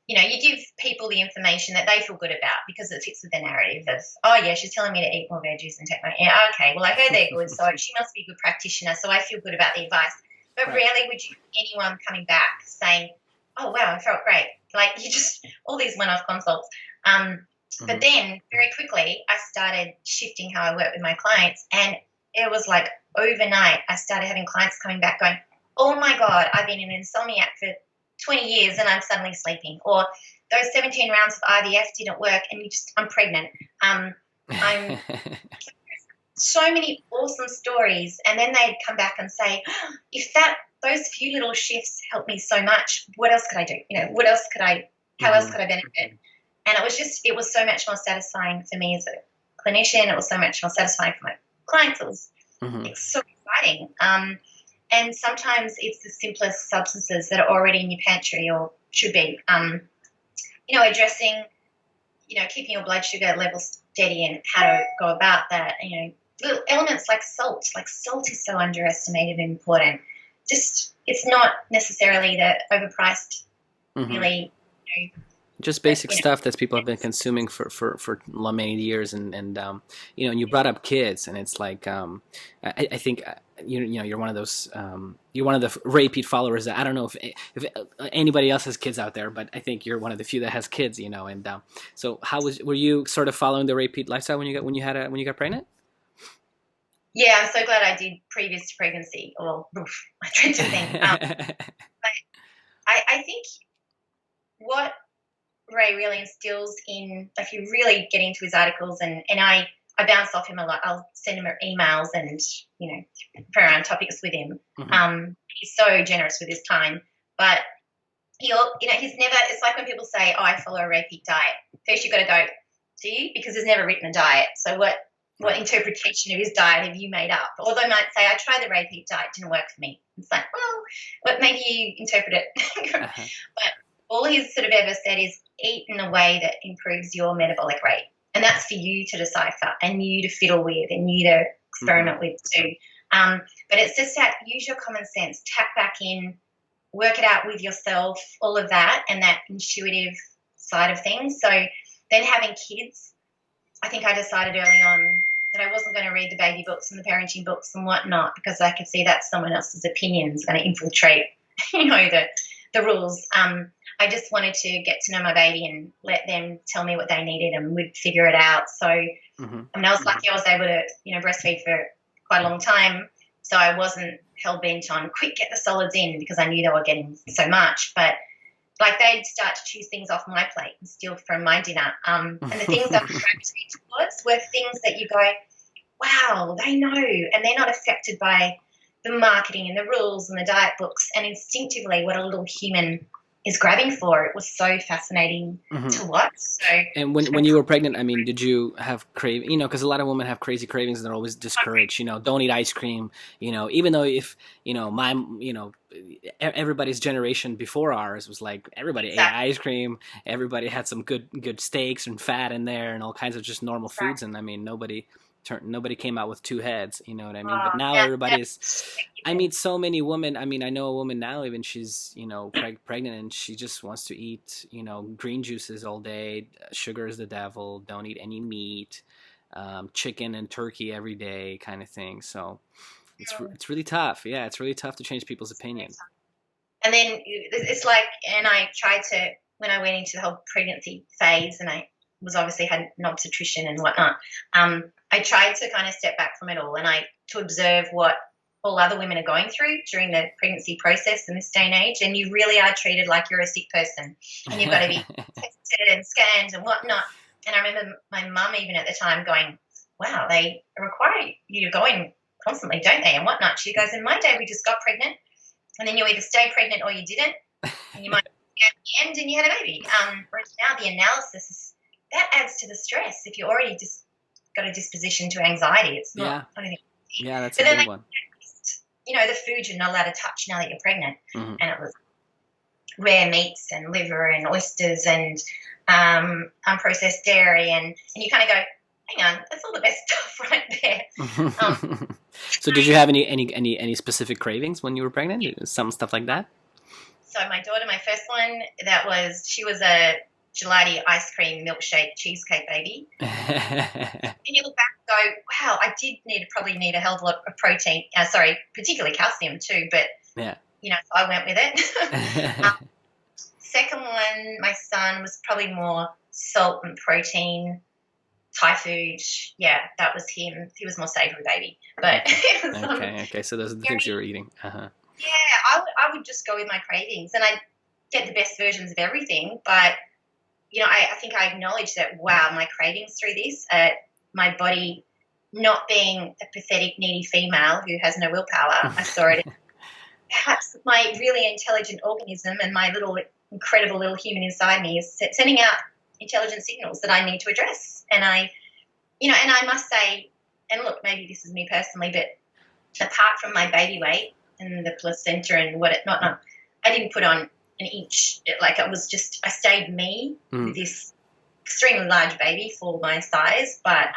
you give people the information that they feel good about because it fits with the narrative of, oh yeah, she's telling me to eat more veggies and take my, okay, well I heard they're good, so she must be a good practitioner, so I feel good about the advice. But rarely would you get anyone coming back saying, oh wow, I felt great. Like, you just, all these one-off consults. But then very quickly I started shifting how I work with my clients, and it was like overnight I started having clients coming back going, oh my God, I've been an insomniac for 20 years and I'm suddenly sleeping. Or those 17 rounds of IVF didn't work and I'm pregnant. I'm so many awesome stories. And then they'd come back and say, oh, if those few little shifts helped me so much, what else could I do? What else could how else could I benefit? And it was so much more satisfying for me as a clinician. It was so much more satisfying for my clients. It was so exciting. And sometimes it's the simplest substances that are already in your pantry or should be. Addressing, keeping your blood sugar levels steady and how to go about that. Little elements like salt. Like, salt is so underestimated and important. Just, it's not necessarily the overpriced, really, just basic stuff that people have been consuming for many years, and you brought up kids, and it's like, I think you're one of those, you're one of the repeat followers that, I don't know if anybody else has kids out there, but I think you're one of the few that has kids, and so were you sort of following the repeat lifestyle when you got pregnant? Yeah, I'm so glad I did previous to pregnancy. Well, I dread to think. But I think what Ray really instills in, if you really get into his articles, and I bounce off him a lot. I'll send him emails and, throw around topics with him. He's so generous with his time. But he's never, it's like when people say, oh, I follow a repeat diet. First you've got to go, do you? Because there's never written a diet. So what interpretation of his diet have you made up? Or they might say, I tried the repeat diet, didn't work for me. It's like, well, but maybe you interpret it. But all he's sort of ever said is eat in a way that improves your metabolic rate. And that's for you to decipher and you to fiddle with and you to experiment with too. But it's just that, use your common sense, tap back in, work it out with yourself, all of that, and that intuitive side of things. So then having kids, I think I decided early on that I wasn't going to read the baby books and the parenting books and whatnot, because I could see that someone else's opinion is going to infiltrate, the rules. I just wanted to get to know my baby and let them tell me what they needed, and we'd figure it out. So, I was lucky I was able to, breastfeed for quite a long time. So I wasn't hell-bent on quick, get the solids in, because I knew they were getting so much. But like, they'd start to choose things off my plate and steal from my dinner. And the things that I gravitated towards were things that you go, wow, they know, and they're not affected by the marketing and the rules and the diet books, and instinctively what a little human is grabbing for. It was so fascinating to watch. So, and when you were pregnant, I mean, did you have craving? Because a lot of women have crazy cravings and they're always discouraged. Don't eat ice cream. Even though if everybody's generation before ours was like everybody ate ice cream, everybody had some good steaks and fat in there and all kinds of just normal foods, and I mean nobody came out with two heads, you know what I mean? But now everybody's, I meet so many women. I mean, I know a woman now, even she's, pregnant, and she just wants to eat, green juices all day. Sugar is the devil. Don't eat any meat, chicken and turkey every day kind of thing. So it's really tough. Yeah, it's really tough to change people's opinions. And then it's like, and I tried to, when I went into the whole pregnancy phase and I was obviously had an obstetrician and whatnot, I tried to kind of step back from it all and to observe what all other women are going through during the pregnancy process in this day and age. And you really are treated like you're a sick person and you've got to be tested and scanned and whatnot. And I remember my mum even at the time going, wow, they require you to go in constantly, don't they, and whatnot. She goes, in my day we just got pregnant and then you either stay pregnant or you didn't, and you might at the end and you had a baby. Whereas now the analysis, that adds to the stress. If you already just got a disposition to anxiety, it's not. Yeah, that's a big one. You know, the food you're not allowed to touch now that you're pregnant, and it was rare meats and liver and oysters and unprocessed dairy, and you kind of go, hang on, that's all the best stuff right there. So did you have any specific cravings when you were pregnant? Some stuff like that? So my daughter, my first one, she was a gelati ice cream milkshake cheesecake baby. And you look back and go, wow, I did probably need a hell of a lot of protein. Particularly calcium too, but you know, so I went with it. Second one, my son, was probably more salt and protein, Thai food. Yeah, that was him. He was more savory baby. But it was, okay. So those are the things you were eating. Yeah, I would just go with my cravings, and I'd get the best versions of everything. But you know, I think I acknowledge that, wow, my cravings through this, my body not being a pathetic, needy female who has no willpower, I saw it. Perhaps my really intelligent organism and my little incredible little human inside me is sending out intelligent signals that I need to address. And I must say, and look, maybe this is me personally, but apart from my baby weight and the placenta and not, I didn't put on an inch. Like it was just, I stayed me with this extremely large baby for my size. But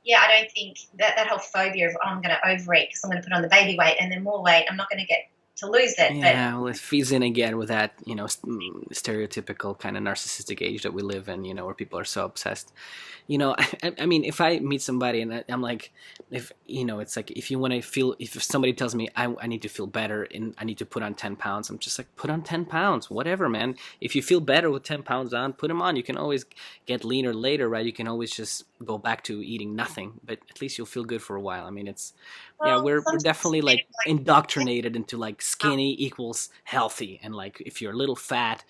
yeah, I don't think that whole phobia of, I'm going to overeat because I'm going to put on the baby weight and then more weight, I'm not going to get to lose it. Yeah, well, it feeds in again with that, you know, stereotypical kind of narcissistic age that we live in, you know, where people are so obsessed. You know, I mean, if I meet somebody and I'm like, if, you know, it's like, if you want to feel, if somebody tells me I need to feel better and I need to put on 10 pounds, I'm just like, put on 10 pounds, whatever, man. If you feel better with 10 pounds on, put them on. You can always get leaner later, right? You can always just go back to eating nothing, but at least you'll feel good for a while. I mean, we're definitely like indoctrinated into like skinny equals healthy, and like if you're a little fat,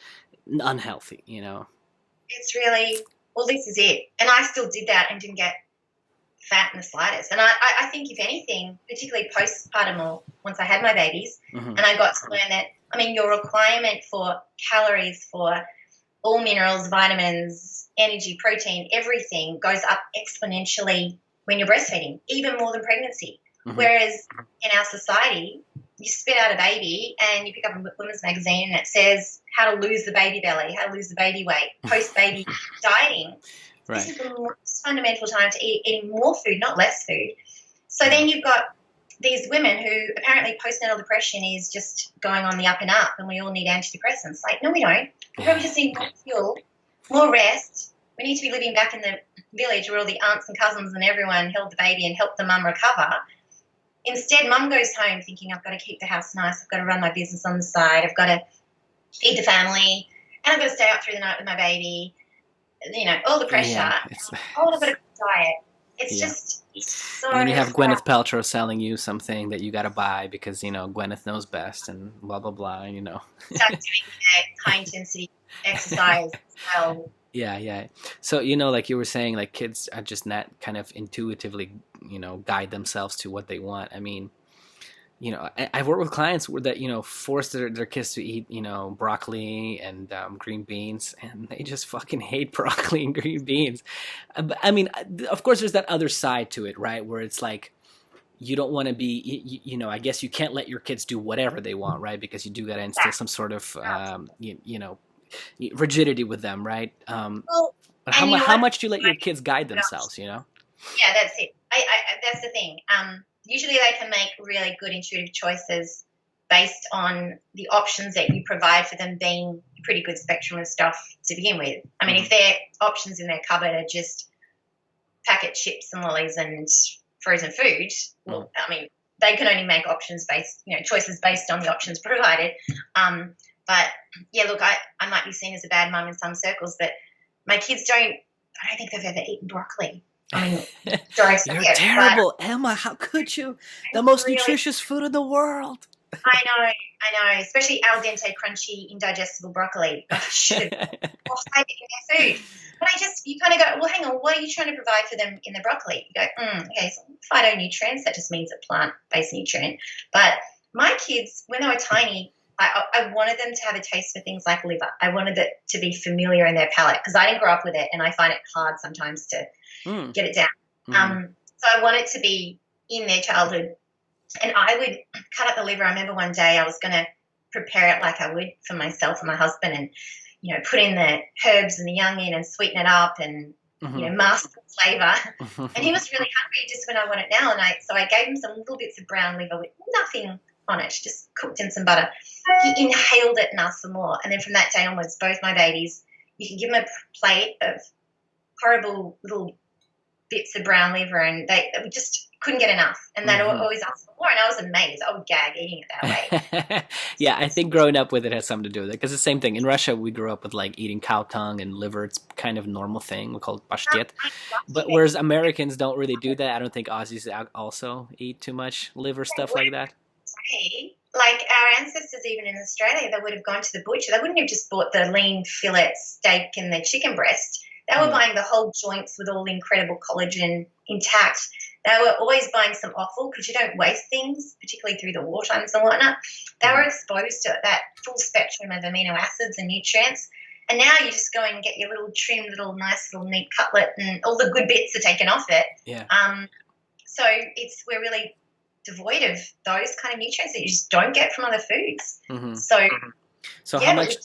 unhealthy, you know. It's really, well, this is it. And I still did that and didn't get fat in the slightest. And I think if anything, particularly postpartum or once I had my babies, and I got to learn that, I mean, your requirement for calories, for all minerals, vitamins, energy, protein, everything goes up exponentially when you're breastfeeding, even more than pregnancy. Whereas in our society, you spit out a baby and you pick up a women's magazine and it says how to lose the baby belly, how to lose the baby weight, post-baby dieting. Right. This is the most fundamental time to eating more food, not less food. So then you've got these women who apparently postnatal depression is just going on the up and up and we all need antidepressants. Like, no, we don't. We probably just need more fuel, more rest. We need to be living back in the village where all the aunts and cousins and everyone held the baby and helped the mum recover. Instead, mum goes home thinking, I've got to keep the house nice, I've got to run my business on the side, I've got to feed the family, and I've got to stay up through the night with my baby, you know, all the pressure. Yeah, I've got to diet. It's just so. And then you have Gwyneth Paltrow selling you something that you got to buy because, you know, Gwyneth knows best and blah, blah, blah, you know. Start doing high-intensity exercise as well. Yeah. So, you know, like you were saying, like kids are just not kind of intuitively, you know, guide themselves to what they want. I mean, you know, I've worked with clients that, you know, force their kids to eat, you know, broccoli and green beans, and they just fucking hate broccoli and green beans. I mean, of course, there's that other side to it, right? Where it's like, you don't want to be, you know, I guess you can't let your kids do whatever they want, right? Because you do got to instill some sort of, you know, rigidity with them, right? Well, but how much do you let your kids guide themselves, you know? Yeah, that's it. That's the thing. Usually they can make really good intuitive choices based on the options that you provide for them being a pretty good spectrum of stuff to begin with. I mean, if their options in their cupboard are just packet chips and lollies and frozen food, well, I mean, they can only make choices based on the options provided. But yeah, look, I might be seen as a bad mum in some circles, but my kids I don't think they've ever eaten broccoli. I mean, sorry, You're terrible, Emma. How could you? The most nutritious food in the world. I know. Especially al dente, crunchy, indigestible broccoli. I should hide it in their food. But you kind of go, well, hang on, what are you trying to provide for them in the broccoli? You go, okay, so phytonutrients, that just means a plant-based nutrient. But my kids, when they were tiny, I wanted them to have a taste for things like liver. I wanted it to be familiar in their palate because I didn't grow up with it, and I find it hard sometimes to get it down. So I want it to be in their childhood. And I would cut up the liver. I remember one day I was going to prepare it like I would for myself and my husband and, put in the herbs and the young in and sweeten it up and, mask the flavour. And he was really hungry just when I want it now. So I gave him some little bits of brown liver with nothing on it, just cooked in some butter. He inhaled it and asked for more. And then from that day onwards, both my babies, you can give them a plate of horrible little bits of brown liver and they just couldn't get enough, and they'd always ask for more, and I was amazed. I would gag eating it that way. Yeah, I think growing up with it has something to do with it, because the same thing. In Russia, we grew up with like eating cow tongue and liver. It's kind of a normal thing. We call it pashtet. But whereas Americans don't really do that, I don't think Aussies also eat too much liver stuff like that. Like our ancestors, even in Australia, they would have gone to the butcher. They wouldn't have just bought the lean fillet steak and the chicken breast. They were buying the whole joints with all the incredible collagen intact. They were always buying some offal because you don't waste things, particularly through the war times and whatnot. They were exposed to that full spectrum of amino acids and nutrients. And now you just go and get your little trim, nice little neat cutlet, and all the good bits are taken off it. Yeah. So we're really devoid of those kind of nutrients that you just don't get from other foods. So how much?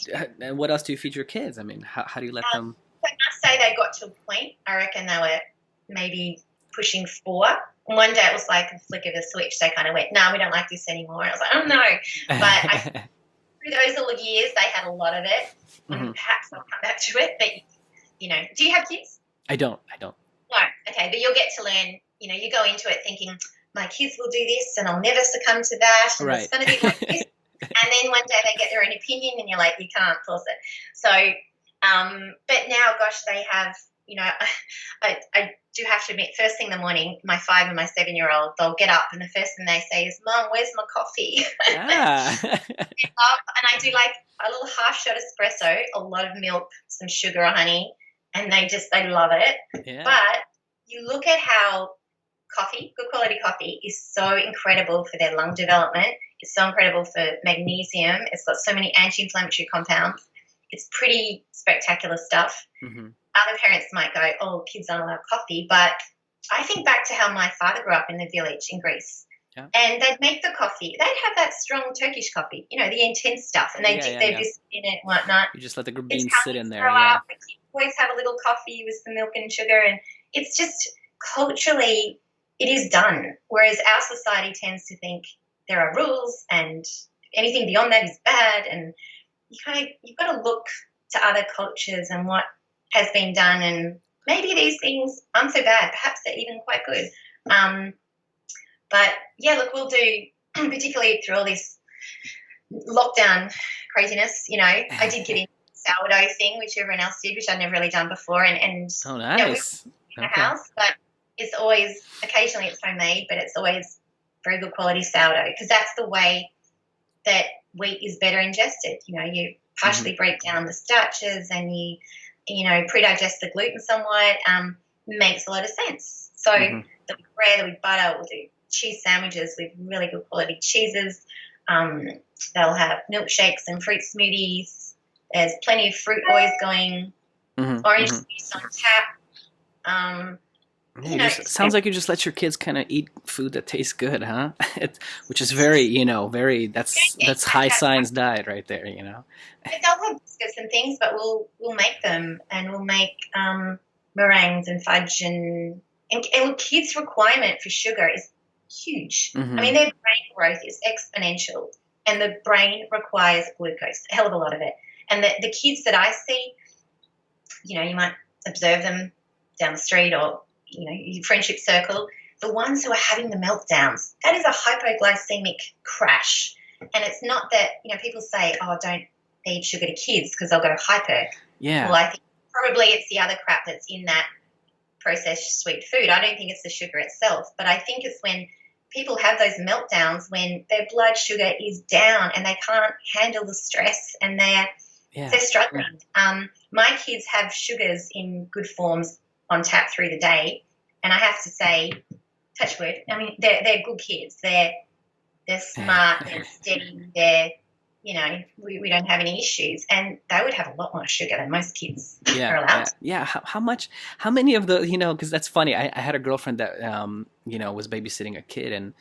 And what else do you feed your kids? I mean, how do you let them? I must say they got to a point. I reckon they were maybe pushing 4. And one day it was like a flick of a switch. They kind of went, "No, we don't like this anymore." And I was like, "Oh no!" But through those little years, they had a lot of it. Perhaps I'll come back to it. But do you have kids? I don't. No. Okay, but you'll get to learn. You go into it thinking, my kids will do this, and I'll never succumb to that. And it's going to be like this. And then one day they get their own opinion, and you're like, you can't force it. So, but now, gosh, they have. I do have to admit, first thing in the morning, my 5 and my 7-year-old, they'll get up and the first thing they say is, "Mom, where's my coffee?" And I do like a little half shot espresso, a lot of milk, some sugar or honey, and they love it. Yeah. But you look at how good quality coffee is so incredible for their lung development. It's so incredible for magnesium. It's got so many anti-inflammatory compounds. It's pretty spectacular stuff. Other parents might go, "Oh, kids aren't allowed coffee." But I think back to how my father grew up in the village in Greece. Yeah. And they'd make the coffee. They'd have that strong Turkish coffee, the intense stuff. And they'd dip their biscuit in it and whatnot. You just let the beans sit in there. Yeah. The kids always have a little coffee with some milk and sugar. And it's just culturally, it is done. Whereas our society tends to think there are rules and anything beyond that is bad. And you've got to look to other cultures and what has been done, and maybe these things aren't so bad. Perhaps they're even quite good. But yeah, look, we'll do, particularly through all this lockdown craziness. I did get into the sourdough thing, which everyone else did, which I'd never really done before. And oh, nice. In the house, but it's always occasionally it's homemade, but it's always very good quality sourdough because that's the way that wheat is better ingested. You partially break down the starches and you pre-digest the gluten somewhat. Makes a lot of sense. So the bread with butter, we'll do cheese sandwiches with really good quality cheeses. They'll have milkshakes and fruit smoothies. There's plenty of fruit always going. Orange juice on tap. Sounds like you just let your kids kind of eat food that tastes good, huh? Which is very, that's high science diet right there, It does have biscuits and things, but we'll make them, and we'll make meringues and fudge and kids' requirement for sugar is huge. I mean, their brain growth is exponential, and the brain requires glucose, a hell of a lot of it. And the kids that I see, you might observe them down the street or your friendship circle, the ones who are having the meltdowns, that is a hypoglycemic crash. And it's not that, people say, "Oh, don't feed sugar to kids because they'll go hyper." Yeah. Well, I think probably it's the other crap that's in that processed sweet food. I don't think it's the sugar itself, but I think it's when people have those meltdowns when their blood sugar is down and they can't handle the stress and they're struggling. My kids have sugars in good forms on tap through the day, and I have to say, touch wood, I mean, they're good kids. They're smart, they're steady, they're, you know, we don't have any issues, and they would have a lot more sugar than most kids are allowed. How many of the, you know, because that's funny. I had a girlfriend that, you know, was babysitting a kid, and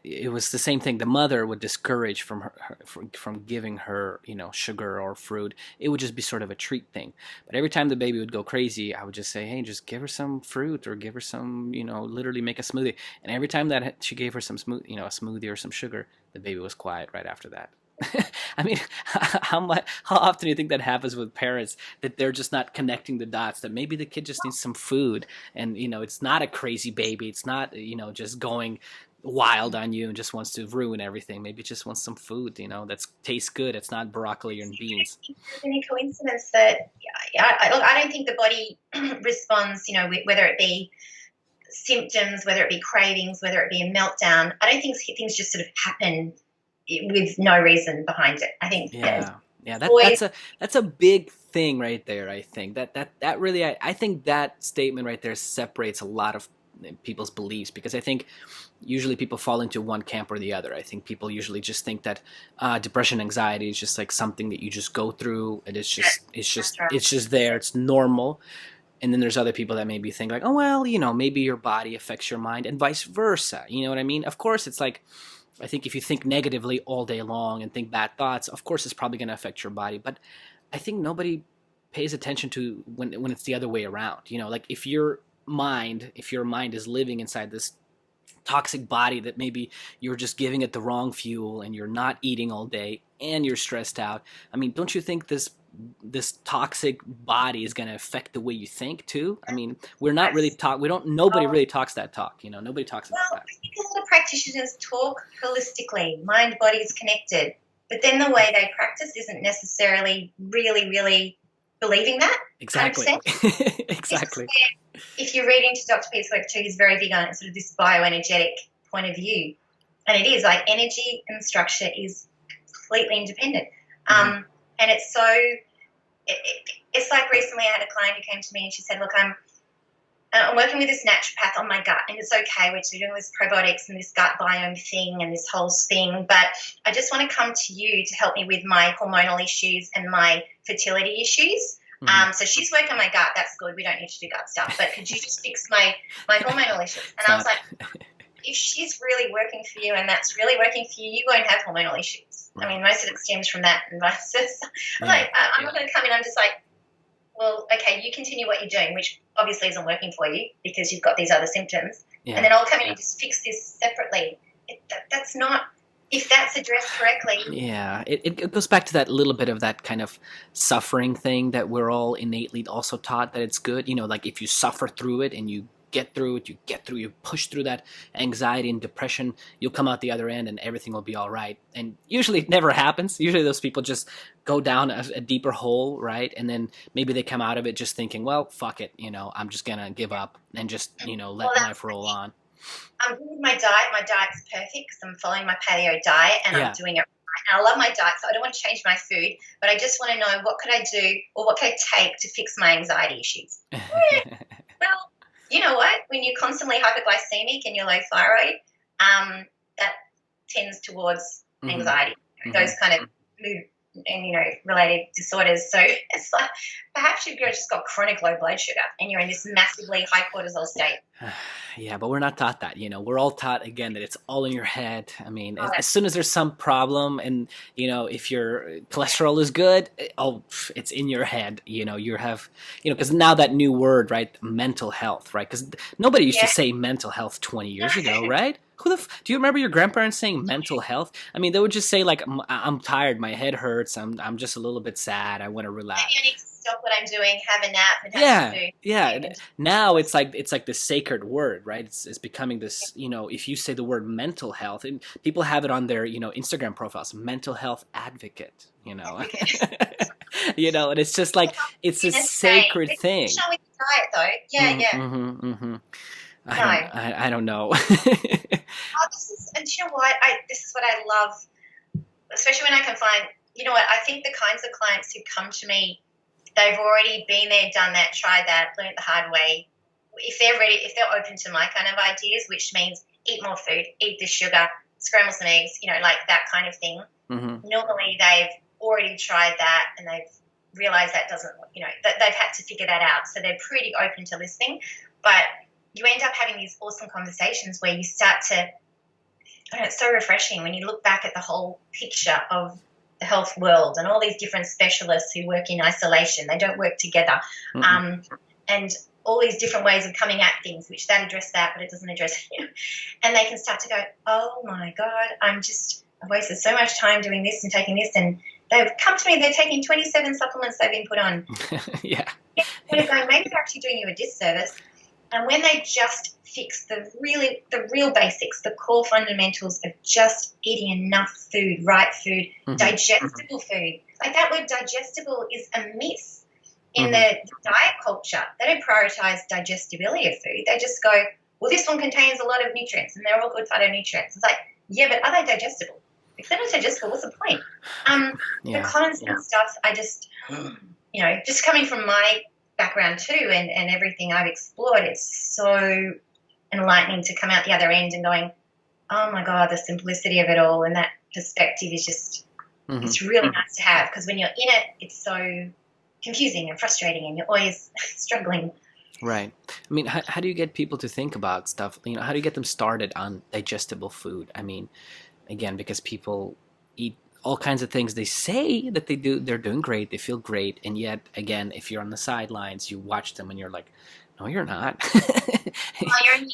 it was the same thing. The mother would discourage from giving her, you know, sugar or fruit. It would just be sort of a treat thing. But every time the baby would go crazy, I would just say, hey, just give her some fruit or give her some, you know, literally make a smoothie. And every time that she gave her some a smoothie or some sugar, the baby was quiet right after that. I mean, how often do you think that happens with parents, that they're just not connecting the dots, that maybe the kid just needs some food, and, you know, it's not a crazy baby. It's not, you know, just going wild on you and just wants to ruin everything. Maybe it just wants some food, you know, that tastes good. It's not broccoli and beans. It's any coincidence that, I don't think the body responds, you know, whether it be symptoms, whether it be cravings, whether it be a meltdown. I don't think things just sort of happen with no reason behind it. I think that's a big thing right there. I think that really, I think that statement right there separates a lot of people's beliefs, because I think usually people fall into one camp or the other. I think people usually just think that depression, anxiety is just like something that you just go through, and it's just there, it's normal. And then there's other people that maybe think like, oh well, you know, maybe your body affects your mind, and vice versa. You know what I mean? Of course, it's like, I think if you think negatively all day long and think bad thoughts, of course it's probably going to affect your body. But I think nobody pays attention to when it's the other way around. You know, like if your mind is living inside this toxic body that maybe you're just giving it the wrong fuel, and you're not eating all day and you're stressed out. I mean, don't you think this toxic body is going to affect the way you think too? I mean, nobody really talks that talk, you know, nobody talks about that. I think a lot of practitioners talk holistically, mind, body is connected, but then the way they practice isn't necessarily really, really believing that. Exactly. Exactly. If you read into Dr. Pete's work too, he's very big on sort of this bioenergetic point of view. And it is like energy and structure is completely independent. And it's so, it's like recently I had a client who came to me and she said, look, I'm working with this naturopath on my gut, and it's okay, we're doing this probiotics and this gut biome thing and this whole thing, but I just want to come to you to help me with my hormonal issues and my fertility issues. So she's working on my gut, that's good, we don't need to do gut stuff, but could you just fix my hormonal issues? And I was like, if she's really working for you and that's really working for you, you won't have hormonal issues. Right. I mean, most of it stems from that and vice versa. I'm not going to come in, I'm just like, well, okay, you continue what you're doing, which obviously isn't working for you because you've got these other symptoms, and then I'll come in and just fix this separately. That's not, if that's addressed correctly. Yeah, it goes back to that little bit of that kind of suffering thing that we're all innately also taught that it's good. You know, like if you suffer through it and you get through it, you push through that anxiety and depression, you'll come out the other end and everything will be all right. And usually it never happens. Usually those people just go down a deeper hole, right? And then maybe they come out of it just thinking, well, fuck it, you know, I'm just gonna give up and just, you know, let life roll on. I'm good with my diet. My diet's perfect because I'm following my paleo diet and I'm doing it right. And I love my diet, so I don't want to change my food, but I just want to know what could I do or what could I take to fix my anxiety issues. Well, you know what? When you're constantly hyperglycemic and you're low thyroid, that tends towards anxiety, those kind of mood and, you know, related disorders. So it's like perhaps you've just got chronic low blood sugar and you're in this massively high cortisol state. Yeah, but we're not taught that. You know, we're all taught, again, that it's all in your head. I mean, as soon as there's some problem and, you know, if your cholesterol is good, it's in your head. You know, you have, you know, because now that new word, right, mental health, right? Because nobody used to say mental health 20 years ago, right? Do you remember your grandparents saying mental health? I mean, they would just say like, I'm tired, my head hurts, I'm just a little bit sad, I want to relax. Maybe I need to stop what I'm doing, have a nap, and have Yeah, some food. yeah. Now it's like the sacred word, right? It's becoming this. If you say the word mental health, and people have it on their Instagram profiles, mental health advocate. And it's just like it's a sacred thing. Show with the diet, though. Yeah, yeah. Mm-hmm. No. I don't know. And you know what? This is what I love, especially when I can find. You know what? I think the kinds of clients who come to me, they've already been there, done that, tried that, learned the hard way. If they're ready, if they're open to my kind of ideas, which means eat more food, eat this sugar, scramble some eggs, like that kind of thing. Mm-hmm. Normally they've already tried that and they've realized that doesn't, that they've had to figure that out. So they're pretty open to listening. But you end up having these awesome conversations where you start to, it's so refreshing when you look back at the whole picture of the health world and all these different specialists who work in isolation. They don't work together. Mm-hmm. And all these different ways of coming at things, which that address that, but it doesn't address you. And they can start to go, oh my God, I've wasted so much time doing this and taking this. And they've come to me, they're taking 27 supplements they've been put on. Yeah. They're going, maybe they're actually doing you a disservice. And when they just fix the real basics, the core fundamentals of just eating enough food, right food, mm-hmm. digestible food. Like that word digestible is a myth in mm-hmm. the diet culture. They don't prioritize digestibility of food. They just go, well, this one contains a lot of nutrients and they're all good phytonutrients. It's like, yeah, but are they digestible? If they're not digestible, what's the point? The common sense stuff, I just, just coming from my background too and everything I've explored, it's so enlightening to come out the other end and going, oh my God, the simplicity of it all, and that perspective is just mm-hmm. it's really nice to have, because when you're in it, it's so confusing and frustrating and you're always struggling. Right. I mean, how do you get people to think about stuff? How do you get them started on digestible food? I mean, again, because people eat all kinds of things. They say that they're doing great, they feel great, and yet, again, if you're on the sidelines, you watch them and you're like, no, you're not. Well,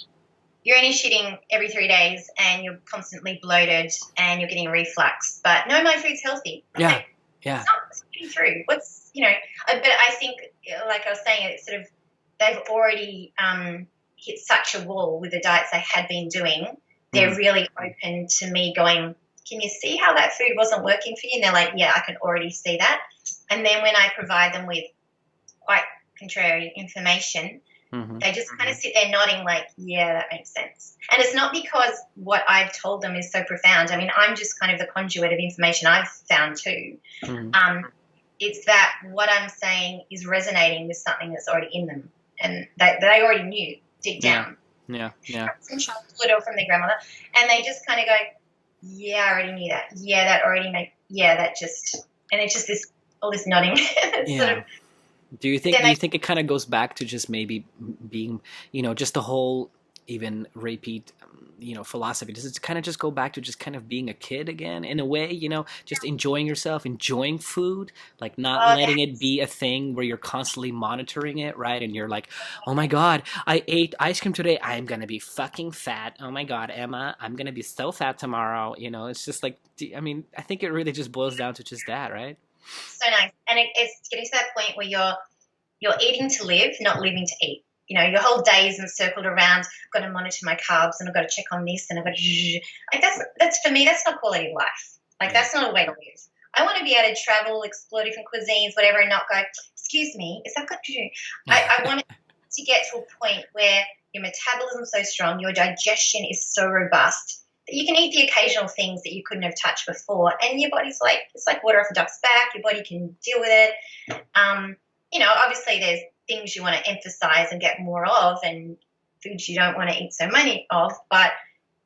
you're only shitting every 3 days and you're constantly bloated and you're getting reflux. But no, my food's healthy. Yeah. It's not getting through. But I think, like I was saying, it's sort of, they've already hit such a wall with the diets they had been doing. They're really open to me going, can you see how that food wasn't working for you? And they're like, yeah, I can already see that. And then when I provide them with quite contrary information, mm-hmm. they just kind of sit there nodding like, yeah, that makes sense. And it's not because what I've told them is so profound. I mean, I'm just kind of the conduit of information I've found too. Mm-hmm. It's that what I'm saying is resonating with something that's already in them. And they already knew deep down. Yeah. From childhood or from their grandmother. And they just kind of go, yeah, I already knew that. Yeah, that already made. Yeah, that just, and it's just all this nodding. Sort of, do you think it kind of goes back to just maybe being, just the whole even repeat, philosophy? Does it kind of just go back to just kind of being a kid again in a way, just enjoying yourself, enjoying food, like not letting it be a thing where you're constantly monitoring it, right? And you're like, oh my God, I ate ice cream today. I'm going to be fucking fat. Oh my God, Emma, I'm going to be so fat tomorrow. It's just like, I think it really just boils down to just that, right? So nice. And it's getting to that point where you're eating to live, not living to eat. Your whole day is encircled around, I've got to monitor my carbs and I've got to check on this and I've got to, like that's for me, that's not quality of life. Like that's not a way to live. I want to be able to travel, explore different cuisines, whatever, and not go, excuse me, is that good to do? I want to get to a point where your metabolism's so strong, your digestion is so robust that you can eat the occasional things that you couldn't have touched before, and your body's like, it's like water off a duck's back. Your body can deal with it. Obviously there's things you want to emphasize and get more of, and foods you don't want to eat so many of, but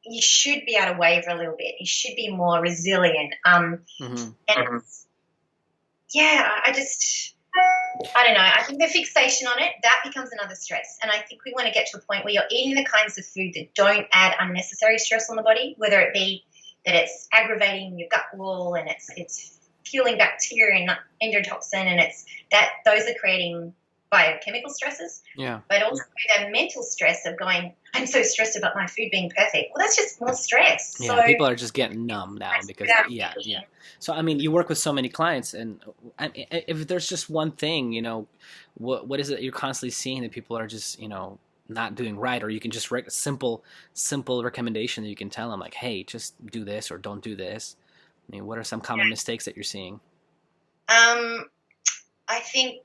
you should be able to waver a little bit. You should be more resilient. And I don't know. I think the fixation on it, that becomes another stress. And I think we want to get to a point where you're eating the kinds of food that don't add unnecessary stress on the body, whether it be that it's aggravating your gut wall and it's fueling bacteria and endotoxin, and it's that those are creating biochemical stresses, but also the mental stress of going, I'm so stressed about my food being perfect. Well, that's just more stress. Yeah, So people are just getting numb now because yeah. So I mean, you work with so many clients, and if there's just one thing, what is it you're constantly seeing that people are just not doing right, or you can just write a simple recommendation that you can tell them, like, hey, just do this or don't do this. I mean, what are some common mistakes that you're seeing? I think,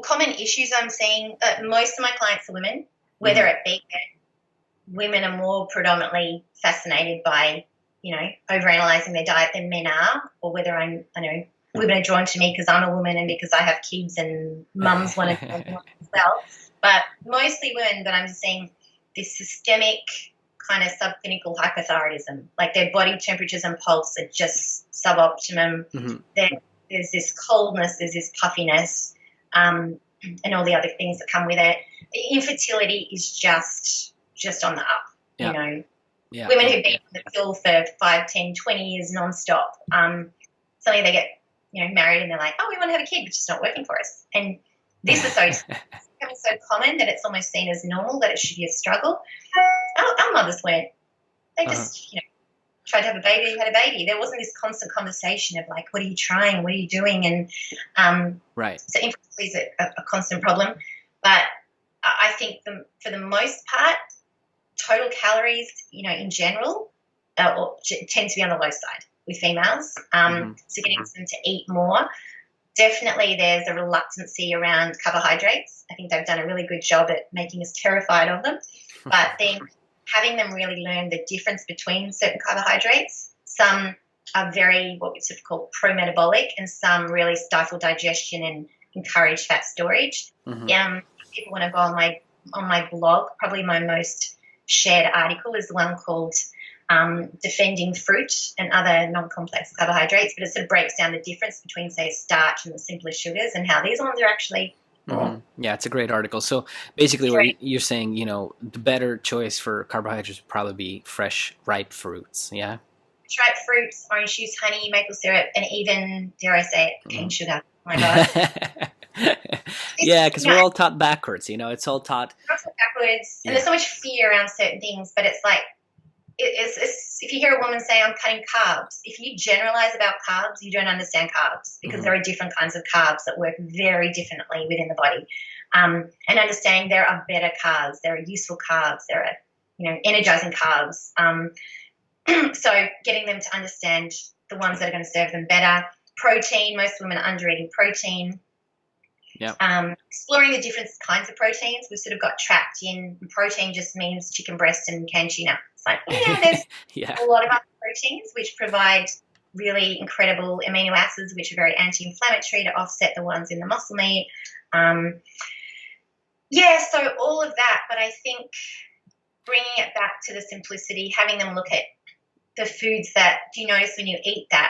common issues I'm seeing, most of my clients are women, whether it be that women are more predominantly fascinated by, overanalyzing their diet than men are, or whether I know women are drawn to me because I'm a woman and because I have kids and mums want to as well. But mostly women that I'm seeing this systemic kind of subclinical hypothyroidism, like their body temperatures and pulse are just suboptimum. There's this coldness, there's this puffiness, and all the other things that come with it. The infertility is just on the up, Women who've been on the pill for 5, 10, 20 years nonstop, suddenly they get, married and they're like, oh, we want to have a kid, but it's just not working for us. And this is becoming so common that it's almost seen as normal, that it should be a struggle. Our mothers weren't. They just, tried to have a baby, had a baby. There wasn't this constant conversation of like, what are you trying? What are you doing? And so infertility is a constant problem. But I think for the most part, total calories, in general, tend to be on the low side with females. So getting them to eat more. Definitely there's a reluctancy around carbohydrates. I think they've done a really good job at making us terrified of them. But then having them really learn the difference between certain carbohydrates. Some are very, what we sort of call pro-metabolic, and some really stifle digestion and encourage fat storage. People want to go on my blog, probably my most shared article is the one called Defending Fruit and Other Non-Complex Carbohydrates, but it sort of breaks down the difference between, say, starch and the simpler sugars and how these ones are actually Yeah, it's a great article. So basically what you're saying, the better choice for carbohydrates would probably be fresh, ripe fruits, yeah? Ripe fruits, orange juice, honey, maple syrup, and even, dare I say it, cane sugar. Oh my God. Yeah, because we're all taught backwards, it's all taught backwards. And there's so much fear around certain things, but it's like, it's if you hear a woman say, I'm cutting carbs, if you generalize about carbs, you don't understand carbs, because there are different kinds of carbs that work very differently within the body. And understanding there are better carbs, there are useful carbs, there are, energizing carbs. So getting them to understand the ones that are going to serve them better. Protein, most women are under eating protein. Exploring the different kinds of proteins. We've sort of got trapped in protein just means chicken breast and canned tuna. It's like, there's a lot of other proteins which provide really incredible amino acids which are very anti-inflammatory to offset the ones in the muscle meat. So all of that, but I think bringing it back to the simplicity, having them look at the foods that, do you notice when you eat that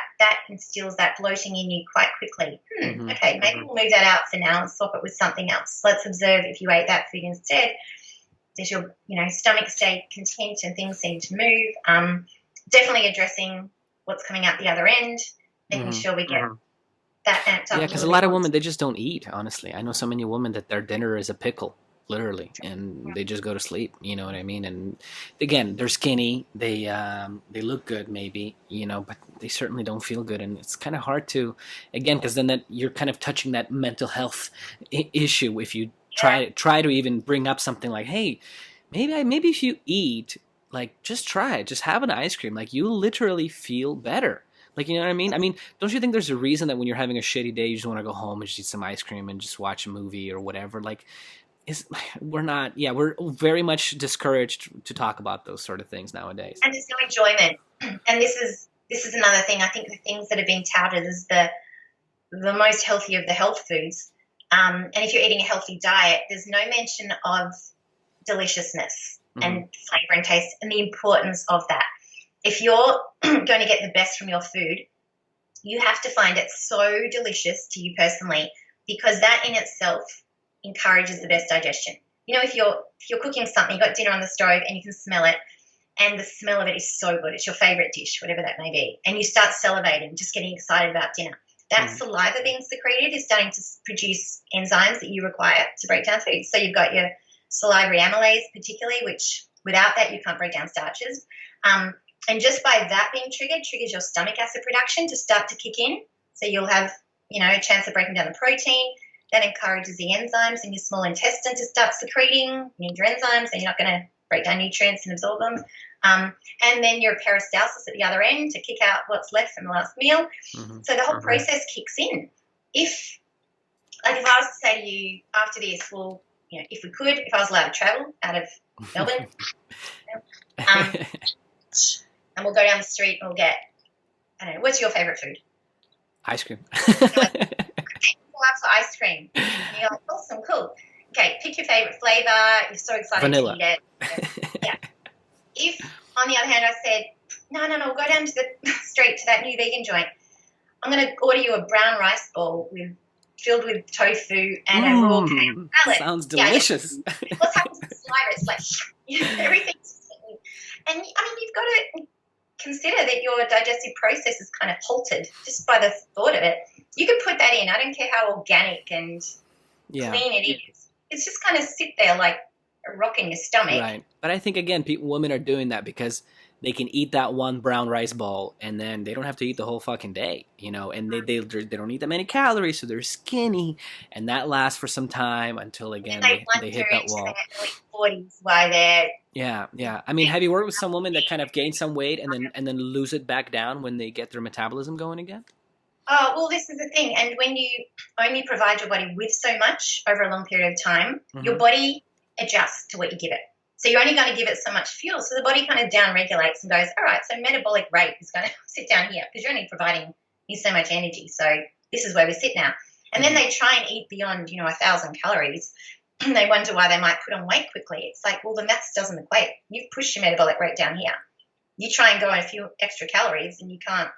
instills that bloating in you quite quickly. Okay, maybe we'll move that out for now and swap it with something else. Let's observe if you ate that food instead. Does your, stomach stay content and things seem to move? Definitely addressing what's coming out the other end, making sure we get that amped up. Yeah, because a lot of women, they just don't eat, honestly. I know so many women that their dinner is a pickle. Literally, and they just go to sleep. You know what I mean? And again, they're skinny. They look good, maybe, but they certainly don't feel good. And it's kind of hard to, again, because then that you're kind of touching that mental health issue if you try to even bring up something like, hey, maybe if you eat, like, just try it, just have an ice cream, like, you literally feel better. Like, you know what I mean? I mean, don't you think there's a reason that when you're having a shitty day, you just want to go home and just eat some ice cream and just watch a movie or whatever? Like, we're very much discouraged to talk about those sort of things nowadays. And there's no enjoyment. And this is another thing. I think the things that have been touted as the most healthy of the health foods. And if you're eating a healthy diet, there's no mention of deliciousness and flavor and taste and the importance of that. If you're going to get the best from your food, you have to find it so delicious to you personally, because that in itself encourages the best digestion. If you're cooking something, you've got dinner on the stove and you can smell it, and the smell of it is so good, it's your favorite dish, whatever that may be, and you start salivating, just getting excited about dinner. that saliva being secreted is starting to produce enzymes that you require to break down food. So you've got your salivary amylase particularly, which without that you can't break down starches. And just by that being triggered, triggers your stomach acid production to start to kick in. So you'll have, a chance of breaking down the protein. That encourages the enzymes in your small intestine to start secreting. You need your enzymes, and you're not going to break down nutrients and absorb them. And then your peristalsis at the other end to kick out what's left from the last meal. So the whole process kicks in. If I was to say to you after this, well, if I was allowed to travel out of Melbourne, and we'll go down the street and we'll get, I don't know, what's your favourite food? Ice cream. Lots of ice cream. And you're like, awesome, cool. Okay, pick your favourite flavour. You're so excited Vanilla. to eat it. Yeah. If, on the other hand, I said, no, we'll go down to the street to that new vegan joint. I'm going to order you a brown rice bowl filled with tofu and a raw kale salad. Sounds delicious. Yeah. What's happened to the saliva? It's like everything's. And you've got to consider that your digestive process is kind of halted just by the thought of it. You could put that in. I don't care how organic and clean it is. It's just kind of sit there like a rock in your stomach. Right. But I think, again, women are doing that because they can eat that one brown rice ball and then they don't have to eat the whole fucking day, and they don't eat that many calories, so they're skinny, and that lasts for some time until, again, they hit that wall. Their early 40s while they're... Yeah. I mean, have you worked with some women that kind of gain some weight and then lose it back down when they get their metabolism going again? Oh, well, this is the thing. And when you only provide your body with so much over a long period of time, your body adjusts to what you give it. So you're only going to give it so much fuel. So the body kind of down-regulates and goes, all right, so metabolic rate is going to sit down here because you're only providing me so much energy. So this is where we sit now. And then they try and eat beyond, 1,000 calories. And they wonder why they might put on weight quickly. It's like, well, the maths doesn't equate. You've pushed your metabolic rate down here. You try and go on a few extra calories and you can't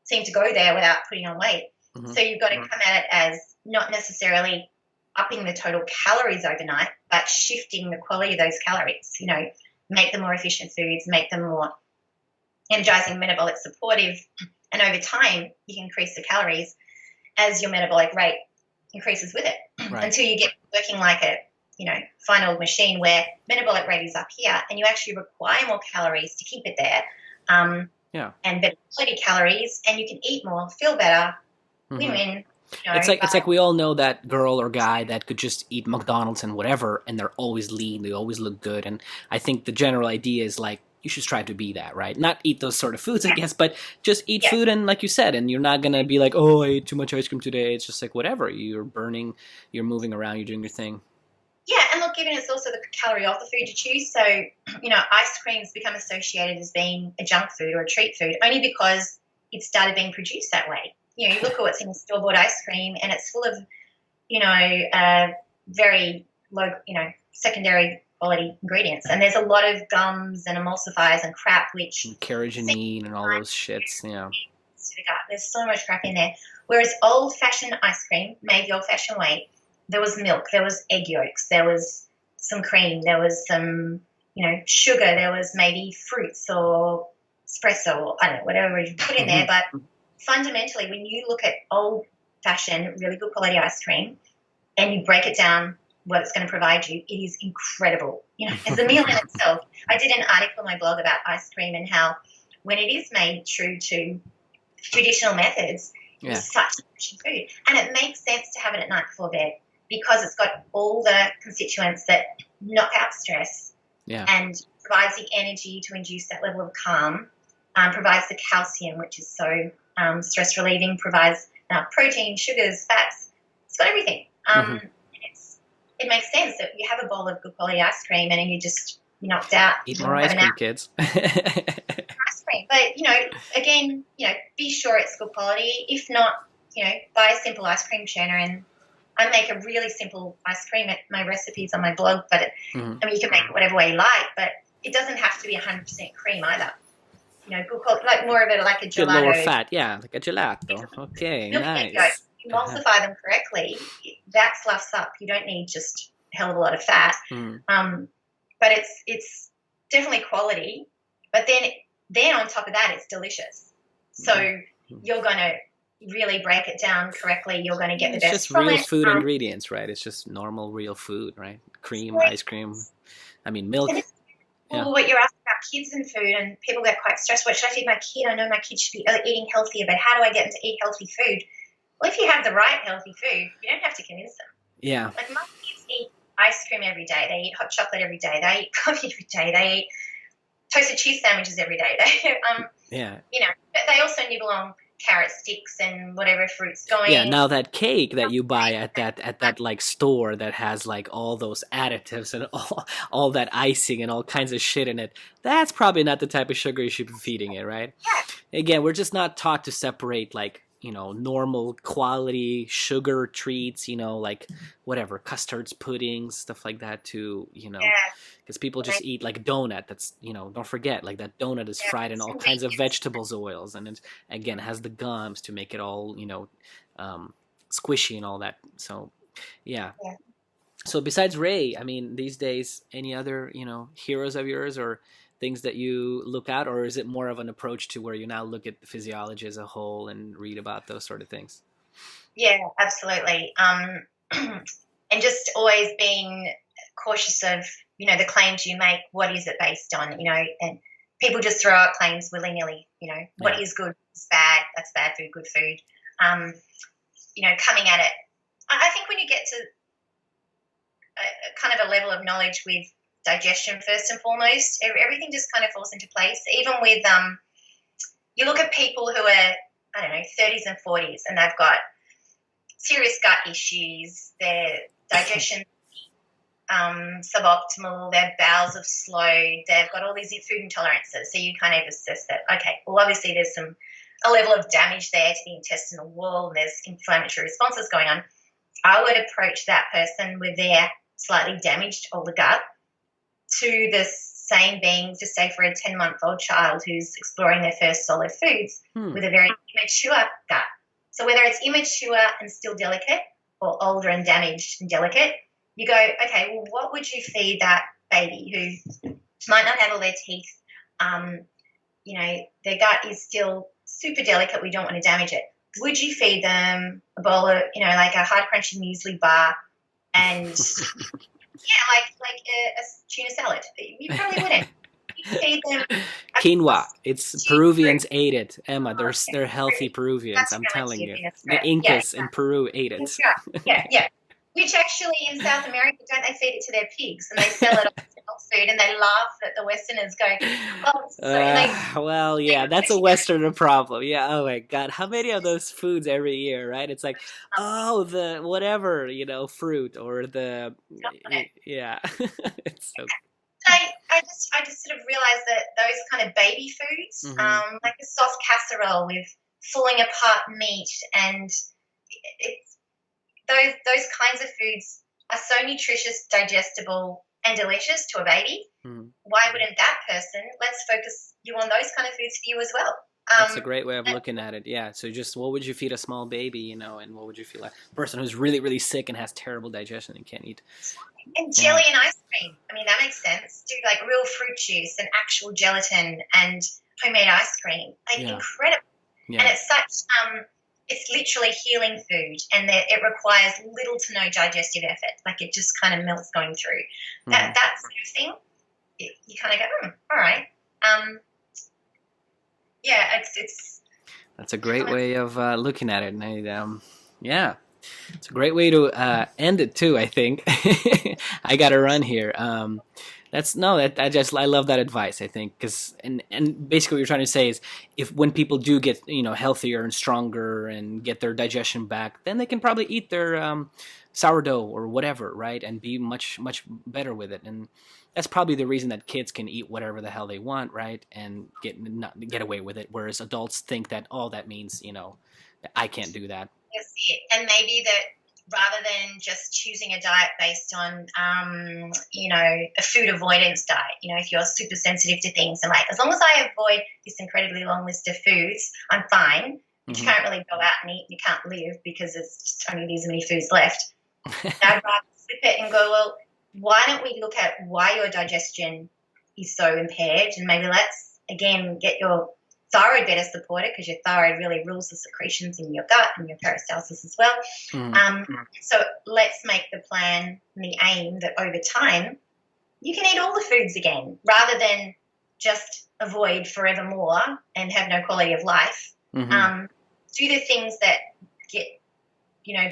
seem to go there without putting on weight. So you've got to come at it as not necessarily upping the total calories overnight, but shifting the quality of those calories, make them more efficient foods, make them more energizing, metabolic supportive. And over time, you can increase the calories as your metabolic rate increases with it until you get working like a, fine old machine where metabolic rate is up here and you actually require more calories to keep it there. And better quality calories, and you can eat more, feel better, win-win. It's like we all know that girl or guy that could just eat McDonald's and whatever, and they're always lean, they always look good. And I think the general idea is like you should strive to be that, right? Not eat those sort of foods, I guess, but just eat food, and like you said, and you're not gonna be like, oh, I ate too much ice cream today. It's just like whatever. You're burning, you're moving around, you're doing your thing. Yeah, and look, given it's also the calorie of the food you choose, so, ice cream's become associated as being a junk food or a treat food only because it started being produced that way. You look at what's in store-bought ice cream and it's full of, very low, secondary quality ingredients. And there's a lot of gums and emulsifiers and crap, which... And carrageenan and all those shits, There's so much crap in there. Whereas old-fashioned ice cream, made the old-fashioned way, there was milk, there was egg yolks, there was some cream, there was some, sugar, there was maybe fruits or espresso or, I don't know, whatever you put in there. But fundamentally, when you look at old-fashioned, really good quality ice cream and you break it down, what it's going to provide you, it is incredible. As a meal in itself. I did an article on my blog about ice cream and how when it is made true to traditional methods, it's such a nutritious food. And it makes sense to have it at night before bed because it's got all the constituents that knock out stress and provides the energy to induce that level of calm, provides the calcium, which is so stress relieving, provides protein, sugars, fats. It's got everything. It makes sense that you have a bowl of good quality ice cream and then you're knocked out. Eat more ice cream, kids. Ice cream. But, again, be sure it's good quality. If not, buy a simple ice cream churner, and I make a really simple ice cream. My recipe's on my blog, but you can make it whatever way you like, but it doesn't have to be 100% cream either. Good quality, like more of it like a gelato. Good lower fat, like a gelato. Okay, nice. Emulsify them correctly, that fluffs up. You don't need just a hell of a lot of fat. But it's definitely quality. But then on top of that, it's delicious. So you're going to really break it down correctly, you're going to get the It's best just from real it. food ingredients, right? It's just normal, real food, right? Cream, ice cream. I mean, milk. And it's Yeah. what you're asking about kids and food, and people get quite stressed. What should I feed my kid? I know my kid should be eating healthier, but how do I get them to eat healthy food? Well, if you have the right healthy food, you don't have to convince them. Yeah. Like my kids eat ice cream every day. They eat hot chocolate every day. They eat coffee every day. They eat toasted cheese sandwiches every day. But they also nibble on carrot sticks and whatever fruits going. Yeah, now that cake that you buy at that like store that has like all those additives and all that icing and all kinds of shit in it, that's probably not the type of sugar you should be feeding it, right? Yeah. Again, we're just not taught to separate like, normal quality sugar treats, like whatever, custards, puddings, stuff like that to, because people just eat like donut. That's, don't forget, like that donut is fried in all kinds of vegetables oils, and it, again, has the gums to make it all, squishy and all that. So, yeah. So besides Ray, I mean, these days, any other, heroes of yours or things that you look at, or is it more of an approach to where you now look at the physiology as a whole and read about those sort of things? Yeah, absolutely. And just always being cautious of, the claims you make. What is it based on? And people just throw out claims willy-nilly. What is good is bad. That's bad food, good food. Coming at it. I think when you get to a kind of a level of knowledge with digestion first and foremost, everything just kind of falls into place. Even with you look at people who are, I don't know, 30s and 40s, and they've got serious gut issues, their digestion suboptimal, their bowels have slowed, they've got all these food intolerances. So you kind of assess that, okay, well, obviously there's a level of damage there to the intestinal wall, and there's inflammatory responses going on. I would approach that person with their slightly damaged older gut to the same being, just say for a 10-month-old child who's exploring their first solid foods with a very immature gut. So whether it's immature and still delicate or older and damaged and delicate, you go, okay, well, what would you feed that baby who might not have all their teeth? Their gut is still super delicate. We don't want to damage it. Would you feed them a bowl of, like a hard crunchy muesli bar and like a tuna salad? You probably wouldn't. You feed them quinoa. It's Peruvians ate it, Emma. They're healthy Peruvians. That's I'm telling you, the Incas in Peru ate it. Yeah. Which actually in South America, don't they feed it to their pigs and they sell it as health food, and they laugh at the Westerners go, that's a Westerner problem. Yeah. Oh my God. How many of those foods every year, right? It's like, the whatever, fruit or the, it's so. I just sort of realized that those kind of baby foods, like a soft casserole with falling apart meat, and it's those kinds of foods are so nutritious, digestible, and delicious to a baby. Why wouldn't that person? Let's focus you on those kind of foods for you as well. That's a great way of looking at it. Yeah. So just what would you feed a small baby, and what would you feed a person who's really, really sick and has terrible digestion and can't eat? And jelly and ice cream. I mean, that makes sense. Do like real fruit juice and actual gelatin and homemade ice cream. Like incredible. Yeah. And it's such it's literally healing food, and it requires little to no digestive effort. Like it just kind of melts going through. That sort of thing. You kind of go, all right. It's that's a great way of looking at it. And it's a great way to end it too, I think. I got to run here. I love that advice, I think, because and basically what you're trying to say is when people do get healthier and stronger and get their digestion back, then they can probably eat their sourdough or whatever, right, and be much better with it. And that's probably the reason that kids can eat whatever the hell they want, right, and get away with it, whereas adults think that that means I can't do that. That's it. And maybe that rather than just choosing a diet based on, a food avoidance diet, if you're super sensitive to things and like, as long as I avoid this incredibly long list of foods, I'm fine. But you can't really go out and eat. You can't live because there's just only these many foods left. I'd rather flip it and go, well, why don't we look at why your digestion is so impaired, and maybe let's, again, get your thyroid better supported because your thyroid really rules the secretions in your gut and your peristalsis as well. So let's make the plan and the aim that over time you can eat all the foods again rather than just avoid forevermore and have no quality of life. Do the things that get,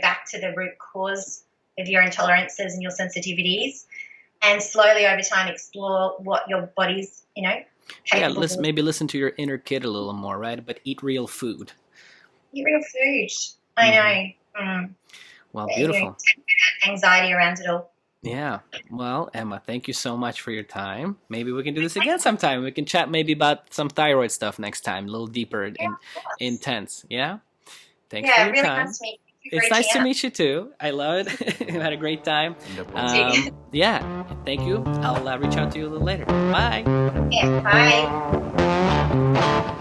back to the root cause of your intolerances and your sensitivities, and slowly over time explore what your body's, capable of. Maybe listen to your inner kid a little more, right? But eat real food. Eat real food. I know. Well, beautiful. Anxiety around it all. Yeah. Well, Emma, thank you so much for your time. Maybe we can do this again sometime. We can chat maybe about some thyroid stuff next time, a little deeper and intense. Yeah? Thanks for your really time. nice to meet you. It's nice to meet you too. I love it. We had a great time. Yeah. Thank you. I'll reach out to you a little later. Bye. Yeah, bye.